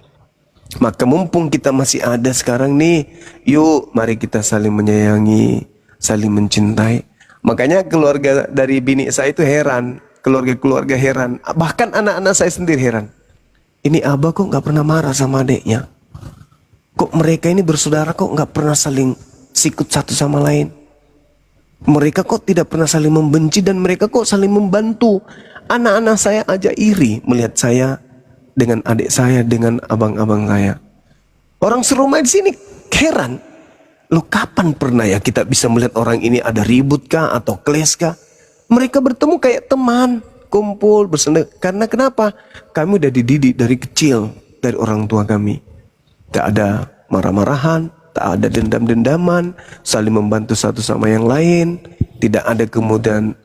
Maka mumpung kita masih ada sekarang nih, yuk mari kita saling menyayangi, saling mencintai. Makanya keluarga dari bini saya itu heran. Keluarga-keluarga heran. Bahkan anak-anak saya sendiri heran. Ini abah kok gak pernah marah sama adiknya? Kok mereka ini bersaudara kok nggak pernah saling sikut satu sama lain? Mereka kok tidak pernah saling membenci dan mereka kok saling membantu. Anak-anak saya aja iri melihat saya dengan adik saya, dengan abang-abang saya. Orang serumah di sini heran. Loh, kapan pernah ya kita bisa melihat orang ini ada ribut kah atau keles kah? Mereka bertemu kayak teman, kumpul, bersenda. Karena kenapa? Kami udah dididik dari kecil dari orang tua kami. Tak ada marah-marahan, tak ada dendam-dendaman, saling membantu satu sama yang lain. Tidak ada kemudian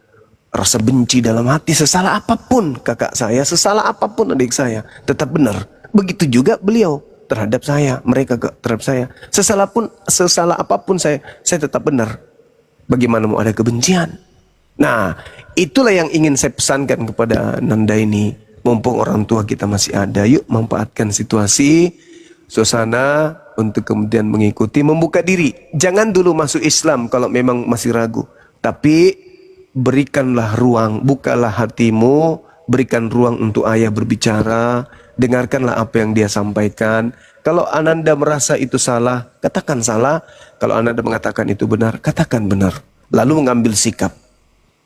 rasa benci dalam hati. Sesalah apapun kakak saya, sesalah apapun adik saya, tetap benar. Begitu juga beliau terhadap saya, mereka terhadap saya. Sesalah apapun saya tetap benar. Bagaimana mau ada kebencian? Nah, itulah yang ingin saya pesankan kepada Nanda ini. Mumpung orang tua kita masih ada, yuk manfaatkan situasi, suasana untuk kemudian mengikuti, membuka diri. Jangan dulu masuk Islam kalau memang masih ragu. Tapi berikanlah ruang, bukalah hatimu, berikan ruang untuk ayah berbicara, dengarkanlah apa yang dia sampaikan. Kalau Ananda merasa itu salah, katakan salah. Kalau Ananda mengatakan itu benar, katakan benar. Lalu mengambil sikap.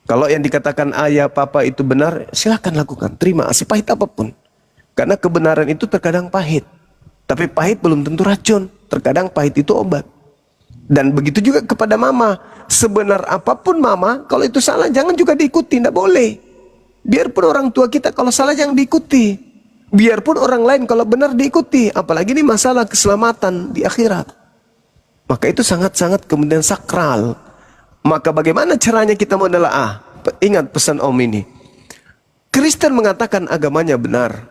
Kalau yang dikatakan ayah, papa itu benar, silakan lakukan, terima, sepahit apapun. Karena kebenaran itu terkadang pahit. Tapi pahit belum tentu racun. Terkadang pahit itu obat. Dan begitu juga kepada mama. Sebenar apapun mama, kalau itu salah jangan juga diikuti, tidak boleh. Biarpun orang tua kita kalau salah jangan diikuti. Biarpun orang lain kalau benar diikuti. Apalagi ini masalah keselamatan di akhirat. Maka itu sangat-sangat kemudian sakral. Maka bagaimana caranya kita menelaah? Ingat pesan Om ini. Kristen mengatakan agamanya benar.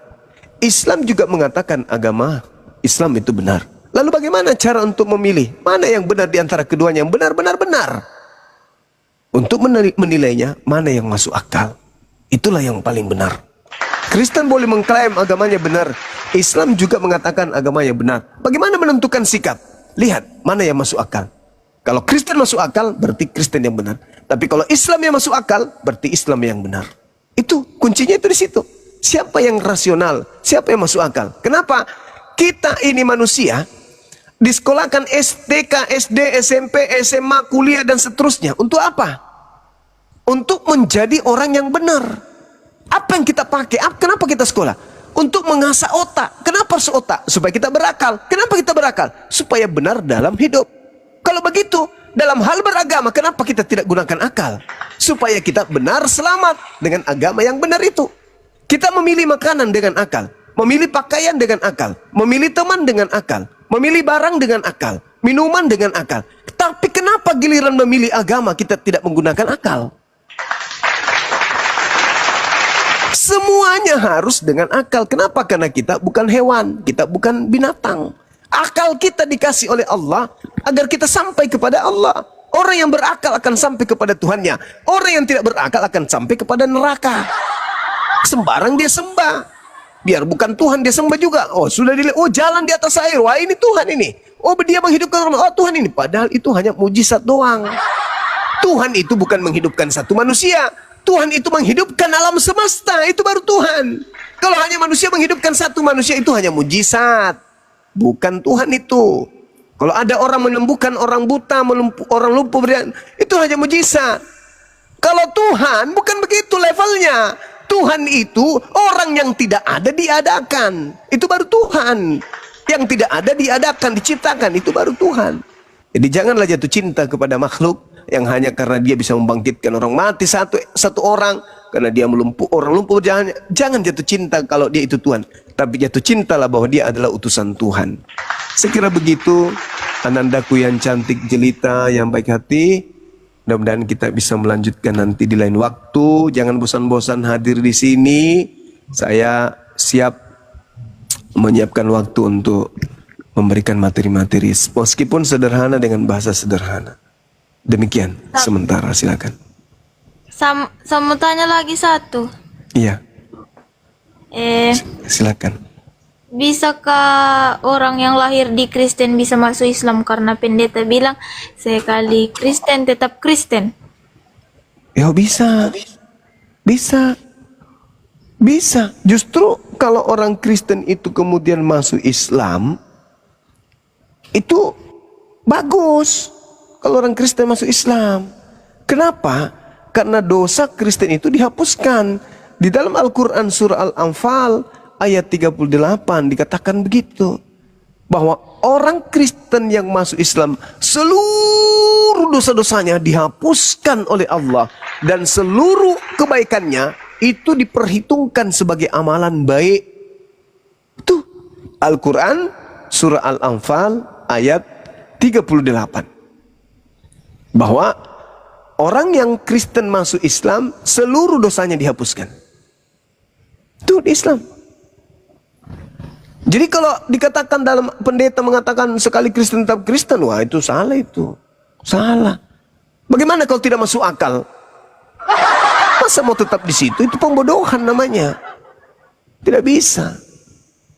Islam juga mengatakan agama Islam itu benar. Lalu bagaimana cara untuk memilih? Mana yang benar di antara keduanya? Yang benar-benar. Untuk menilainya, mana yang masuk akal? Itulah yang paling benar. Kristen boleh mengklaim agamanya benar. Islam juga mengatakan agamanya benar. Bagaimana menentukan sikap? Lihat, mana yang masuk akal. Kalau Kristen masuk akal, berarti Kristen yang benar. Tapi kalau Islam yang masuk akal, berarti Islam yang benar. Itu, kuncinya itu di situ. Siapa yang rasional? Siapa yang masuk akal? Kenapa? Kita ini manusia disekolahkan STK, SD, SMP, SMA, kuliah dan seterusnya. Untuk apa? Untuk menjadi orang yang benar. Apa yang kita pakai? Kenapa kita sekolah? Untuk mengasah otak. Kenapa harus otak? Supaya kita berakal. Kenapa kita berakal? Supaya benar dalam hidup. Kalau begitu, dalam hal beragama, kenapa kita tidak gunakan akal? Supaya kita benar selamat dengan agama yang benar itu. Kita memilih makanan dengan akal, memilih pakaian dengan akal, memilih teman dengan akal, memilih barang dengan akal, minuman dengan akal. Tapi kenapa giliran memilih agama kita tidak menggunakan akal? Semuanya harus dengan akal. Kenapa? Karena kita bukan hewan, kita bukan binatang. Akal kita dikasih oleh Allah agar kita sampai kepada Allah. Orang yang berakal akan sampai kepada Tuhannya. Orang yang tidak berakal akan sampai kepada neraka. Sembarang dia sembah. Biar bukan Tuhan dia sembah juga. Oh sudah dilihat, oh jalan di atas air. Wah ini Tuhan ini. Oh dia menghidupkan orang. Oh Tuhan ini. Padahal itu hanya mujizat doang. Tuhan itu bukan menghidupkan satu manusia. Tuhan itu menghidupkan alam semesta. Itu baru Tuhan. Kalau hanya manusia menghidupkan satu manusia, itu hanya mujizat. Bukan Tuhan itu. Kalau ada orang menyembuhkan orang buta, orang lumpuh, itu hanya mujizat. Kalau Tuhan bukan begitu levelnya. Tuhan itu orang yang tidak ada diadakan. Itu baru Tuhan. Yang tidak ada diadakan, diciptakan. Itu baru Tuhan. Jadi janganlah jatuh cinta kepada makhluk yang hanya karena dia bisa membangkitkan orang mati satu orang, karena dia orang lumpuh berjalan. Jangan jatuh cinta kalau dia itu Tuhan, tapi jatuh cintalah bahwa dia adalah utusan Tuhan. Sekira begitu, anandaku yang cantik jelita, yang baik hati. Mudah-mudahan kita bisa melanjutkan nanti di lain waktu. Jangan bosan-bosan hadir di sini. Saya siap menyiapkan waktu untuk memberikan materi-materi, meskipun sederhana dengan bahasa sederhana. Demikian sementara, silakan. Saya mau tanya lagi satu. Iya. Silakan. Bisakah orang yang lahir di Kristen bisa masuk Islam? Karena pendeta bilang sekali Kristen tetap Kristen. Ya bisa. Justru kalau orang Kristen itu kemudian masuk Islam, itu bagus. Kalau orang Kristen masuk Islam. Kenapa? Karena dosa Kristen itu dihapuskan. Di dalam Al-Quran surah Al-Anfal ayat 38 dikatakan begitu. Bahwa orang Kristen yang masuk Islam, seluruh dosa-dosanya dihapuskan oleh Allah. Dan seluruh kebaikannya itu diperhitungkan sebagai amalan baik. Itu Al-Quran surah Al-Anfal ayat 38. Bahwa orang yang Kristen masuk Islam, seluruh dosanya dihapuskan. Itu di Islam. Jadi kalau dikatakan dalam pendeta mengatakan sekali Kristen tetap Kristen, wah itu salah itu. Salah. Bagaimana kalau tidak masuk akal? Masa mau tetap di situ? Itu pembodohan namanya. Tidak bisa.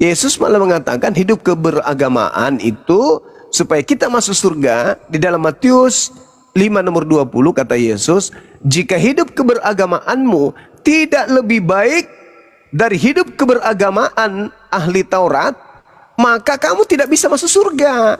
Yesus malah mengatakan hidup keberagamaan itu supaya kita masuk surga. Di dalam Matius 5 nomor 20 kata Yesus, jika hidup keberagamaanmu tidak lebih baik dari hidup keberagamaan ahli Taurat, maka kamu tidak bisa masuk surga.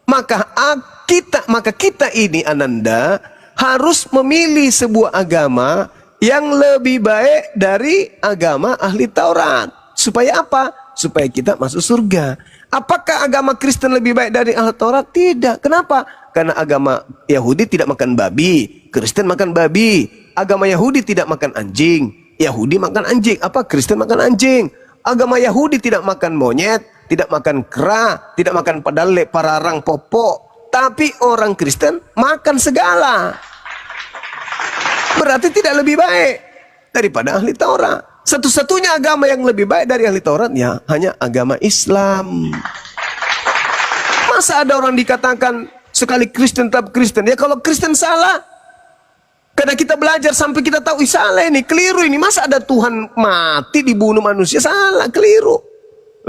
Maka kita ini Ananda harus memilih sebuah agama yang lebih baik dari agama ahli Taurat. Supaya apa? Supaya kita masuk surga. Apakah agama Kristen lebih baik dari ahli Taurat? Tidak. Kenapa? Karena agama Yahudi tidak makan babi, Kristen makan babi. Agama Yahudi tidak makan anjing, Yahudi makan anjing. Apa? Kristen makan anjing. Agama Yahudi tidak makan monyet, tidak makan kera, tidak makan padale, pararang, popok. Tapi orang Kristen makan segala. Berarti tidak lebih baik daripada ahli Taurat. Satu-satunya agama yang lebih baik dari ahli Taurat ya hanya agama Islam. Masa ada orang dikatakan sekali Kristen tetap Kristen? Ya kalau Kristen salah. Karena kita belajar sampai kita tahu salah ini, keliru ini. Masa ada Tuhan mati dibunuh manusia? Salah, keliru.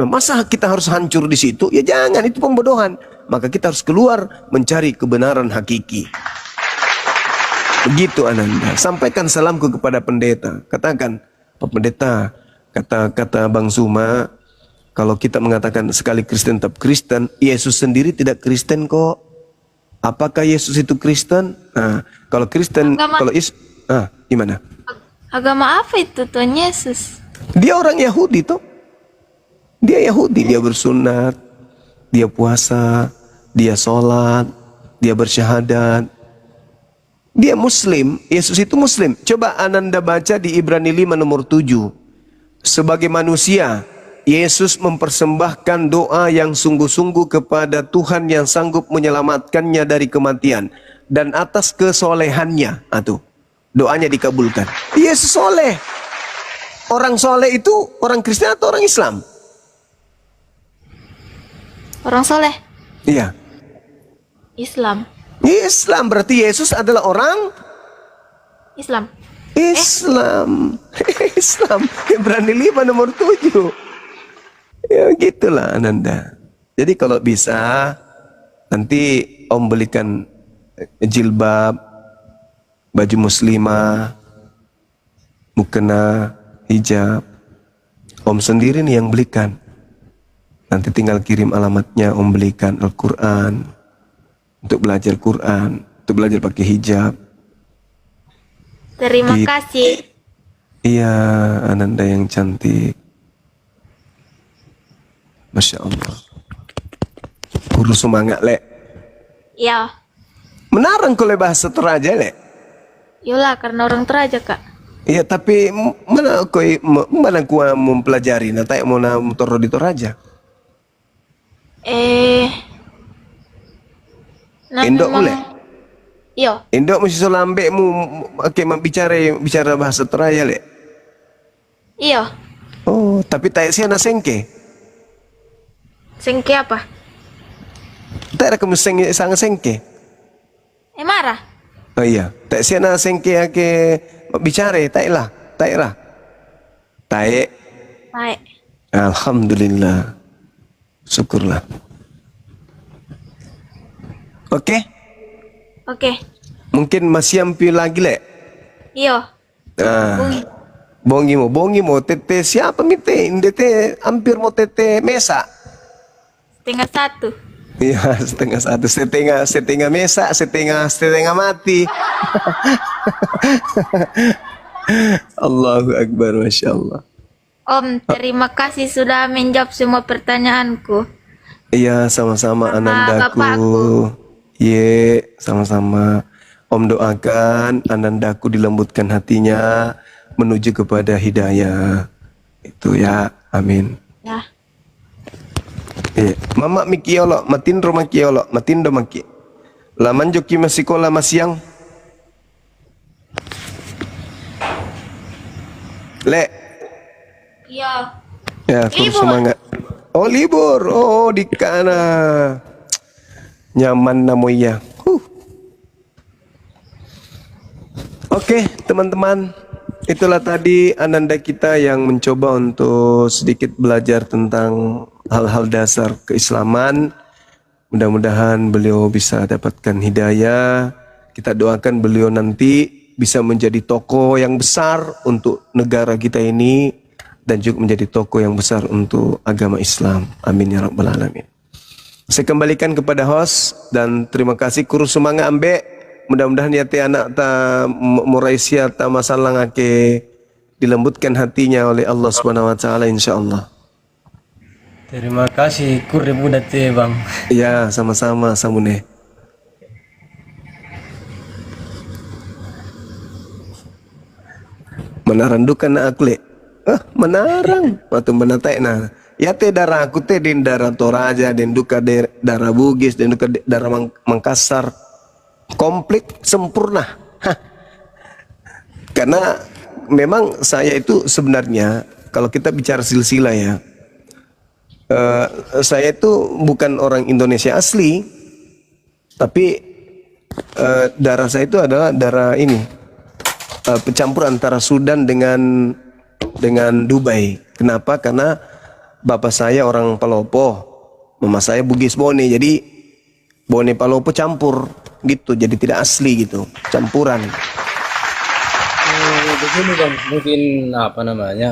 Masa kita harus hancur di situ? Ya jangan, itu pembodohan. Maka kita harus keluar mencari kebenaran hakiki. Begitu Ananda. Sampaikan salamku kepada pendeta. Katakan, Pak Pendeta, Kata Bang Suma, kalau kita mengatakan sekali Kristen tetap Kristen, Yesus sendiri tidak Kristen kok. Apakah Yesus itu Kristen? Nah, kalau Kristen, kalau gimana? Agama apa itu Tuhan Yesus? Dia orang Yahudi toh. Dia Yahudi, dia bersunat, dia puasa, dia sholat, dia bersyahadat. Dia Muslim, Yesus itu Muslim. Coba Ananda baca di Ibrani 5 nomor 7. Sebagai manusia, Yesus mempersembahkan doa yang sungguh-sungguh kepada Tuhan yang sanggup menyelamatkannya dari kematian. Dan atas kesolehannya, doanya dikabulkan. Yesus soleh. Orang soleh itu orang Kristen atau orang Islam? Orang soleh? Iya. Islam. Islam, berarti Yesus adalah orang Islam. Islam. Islam. Ibrani 5 nomor 7. Ya gitulah Ananda. Jadi kalau bisa nanti Om belikan jilbab, baju muslimah, mukena, hijab. Om sendiri nih yang belikan. Nanti tinggal kirim alamatnya, Om belikan Al-Quran. Untuk belajar Quran, untuk belajar pakai hijab. Terima kasih. Iya, Ananda yang cantik. Masya Allah. Guru semangat, Lek. Ya. Menarang kalau bahasa Toraja, Lek. Yolah, karena orang Toraja, Kak. Iya, tapi mana ku mempelajari? Nah, tak mau motor di Toraja. Indok mulai. Iya. Indok mesti solambe mu bicara bahasa Toraja, Lek. Iya. Oh, tapi tak siana sengke. Sengke apa? Tak ada kamu sangat sengke. Marah? Oh iya, tak siana sengke ake bicara, tak lah. Tak. Baik. Alhamdulillah. Syukurlah. Oke. Mungkin masih ambil lagi, Lek. Iya. Bongi mo tete siapa mite? Indete hampir mau tete mesa. 12:30. Iya, 1:30. Setengah mesa, setengah mati. Allahu Akbar, Masya Allah. Om, terima kasih sudah menjawab semua pertanyaanku. Iya, sama-sama Sama Anandaku. bapakku. Ye, sama-sama. Om doakan Anandaku dilembutkan hatinya menuju kepada hidayah. Itu ya, amin. Ya. Mama mikiolo, matindo maki. Laman joki masikola masiang. Lek. Iya. Ya, terus Libur. semangat. Oh, libur. Oh, di kana. Nyaman namoya. Oke, teman-teman. Itulah tadi Ananda kita yang mencoba untuk sedikit belajar tentang hal-hal dasar keislaman. Mudah-mudahan beliau bisa dapatkan hidayah. Kita doakan beliau nanti bisa menjadi tokoh yang besar untuk negara kita ini dan juga menjadi tokoh yang besar untuk agama Islam. Amin ya rabbal alamin. Saya kembalikan kepada host dan terima kasih kurus semangat ambek. Mudah-mudahan ya anak ta muraisia ta masalah ngake dilembutkan hatinya oleh Allah Subhanahu wa taala insyaallah. Terima kasih kur budak teh, Bang. Ya, sama-sama samune. Menarandukan aku, Lek. Menarang. Waktu menatai nah. Ya teh darah aku teh di darah Toraja, dan duka darah Bugis, dan duka darah Mangkasar. Komplit sempurna. Karena memang saya itu sebenarnya kalau kita bicara silsilah ya, saya itu bukan orang Indonesia asli, tapi darah saya itu adalah darah ini pencampur antara Sudan dengan Dubai. Kenapa? Karena bapak saya orang Palopo, mama saya Bugis Bone, jadi Bone Palopo campur gitu, jadi tidak asli gitu, campuran. Begini bang, mungkin apa namanya?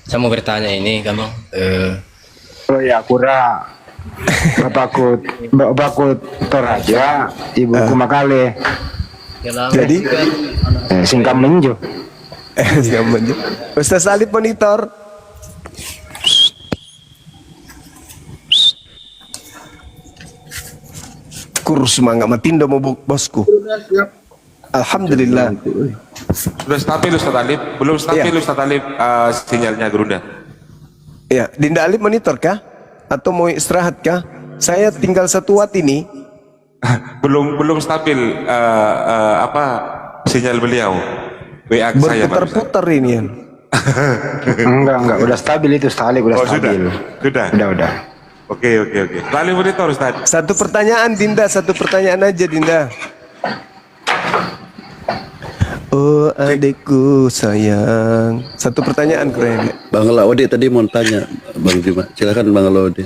Saya mau bertanya ini, kan bang. Oh ya, kura bapakku Toraja, ibuku Makale. Jadi Singkam menjo. Ustaz Alif monitor. Kurus mangga matindo mo bosku. Alhamdulillah. Sudah stabil Ustaz Alif? Belum stabil Iya. Ustaz Alif sinyalnya Gerunda. Ya, Dinda Alif monitor kah? Atau mau istirahat kah? Saya tinggal 1 watt ini. belum stabil sinyal beliau. WA ke saya barusan. Berputar-putar ini ya. Enggak, udah stabil itu Ustaz Alif, udah Oh, stabil. Sudah. Udah. Oke. Lalu monitor Ustaz. Satu pertanyaan Dinda, satu pertanyaan aja Dinda. Oh adekku sayang. Satu pertanyaan keren. Bang Laude tadi mau tanya, Bang Juma. Silakan Bang Laude.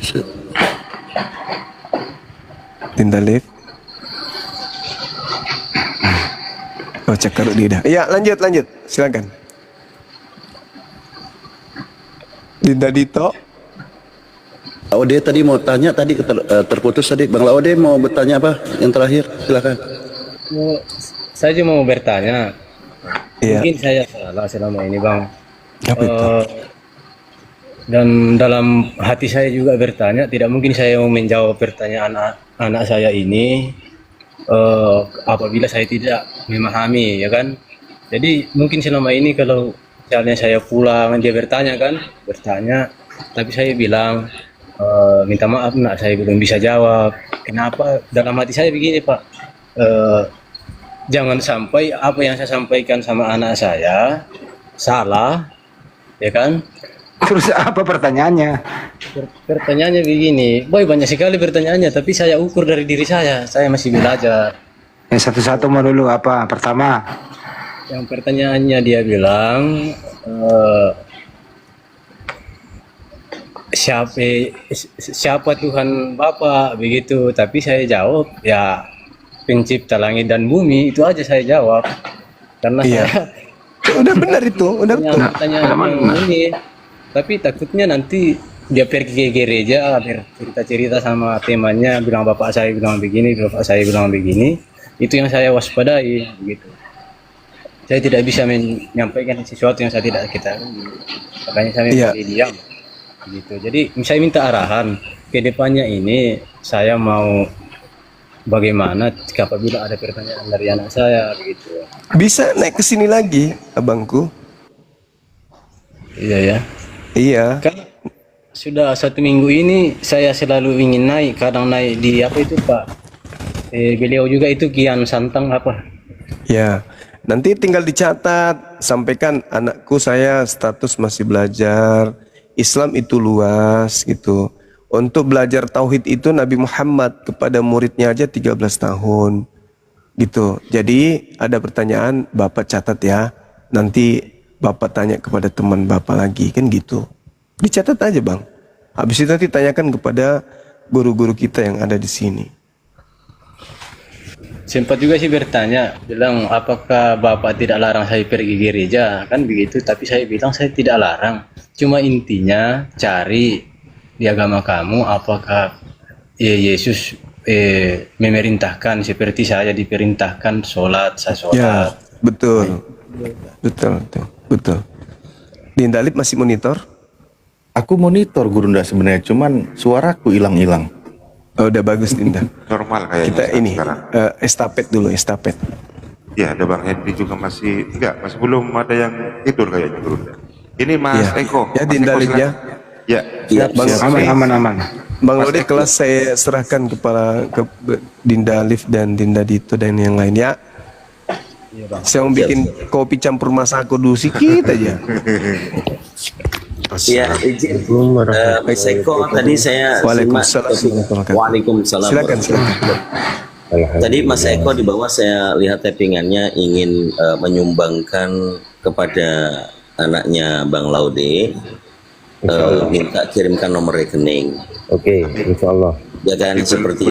Dinda Alif. Oh cakar dia. Ya lanjut. Silakan. Dinda Dito. Laude tadi mau tanya, tadi terputus tadi. Bang Laude mau bertanya apa? Yang terakhir, silakan. Saya cuma mau bertanya. Iya. Mungkin saya salah selama ini bang. Apa itu? Dan dalam hati saya juga bertanya, tidak mungkin saya mau menjawab pertanyaan anak saya ini apabila saya tidak memahami, ya kan? Jadi mungkin selama ini kalau misalnya saya pulang dia bertanya, tapi saya bilang minta maaf nak, saya belum bisa jawab. Kenapa? Dalam hati saya begini Pak, jangan sampai apa yang saya sampaikan sama anak saya salah, ya kan? Terus apa pertanyaannya? Pertanyaannya begini, boy banyak sekali pertanyaannya, tapi saya ukur dari diri saya masih belajar. Yang satu-satu mau dulu apa? Pertama, Yang pertanyaannya dia bilang siapa Tuhan Bapa begitu, tapi saya jawab ya pencipta langit dan bumi, itu aja saya jawab karena Iya. saya Udah benar itu, udah betul. pertanyaan ini, tapi takutnya nanti dia pergi ke gereja bercerita-cerita sama temannya, bilang bapak saya bilang begini, bapak saya bilang begini, itu yang saya waspadai begitu. Saya tidak bisa menyampaikan sesuatu yang saya tidak ketahui, makanya saya Iya. pilih diam gitu. Jadi saya minta arahan ke depannya ini, saya mau bagaimana apabila ada pertanyaan dari anak saya begitu. Bisa naik ke sini lagi, abangku. Iya ya. Iya. Kan sudah 1 minggu ini saya selalu ingin naik, kadang naik di apa itu Pak, beliau juga itu Kian Santang apa. Ya. Nanti tinggal dicatat, sampaikan anakku saya status masih belajar. Islam itu luas gitu. Untuk belajar tauhid itu Nabi Muhammad kepada muridnya aja 13 tahun. Gitu. Jadi ada pertanyaan Bapak catat ya. Nanti Bapak tanya kepada teman Bapak lagi kan gitu. Dicatat aja Bang. Habis itu nanti tanyakan kepada guru-guru kita yang ada di sini. Sempat juga sih bertanya, bilang apakah Bapak tidak larang saya pergi gereja, kan begitu. Tapi saya bilang saya tidak larang. Cuma intinya cari di agama kamu apakah Yesus memerintahkan seperti saya diperintahkan sholat, saya sholat. Ya, betul. Betul. Dinda Alif masih monitor? Aku monitor Gurunda sebenarnya, cuman suaraku hilang-hilang. Oh, udah bagus Dinda. Normal kayaknya Kita ini sekarang. estafet dulu, estafet. Ya, ada Bang Henry juga masih belum ada yang tidur kayaknya Gerunda. Ini Mas Ya. Eko. Ya, Mas Dinda Eko, Alif, silakan. ya. Ya. Ya, Bang, aman. Bang Lode, kelas saya serahkan ke Dinda Alif dan Dinda Dito dan yang lain ya. Saya mau bikin kopi campur masako dulu sedikit aja. Ya, izin. Mas Eko tadi saya Waalaikumsalam. simak. Waalaikumsalam. Silakan. Tadi Mas Eko di bawah saya lihat tappingannya ingin menyumbangkan kepada anaknya Bang Laude, minta kirimkan nomor rekening. Oke, insya Allah. Ya kan seperti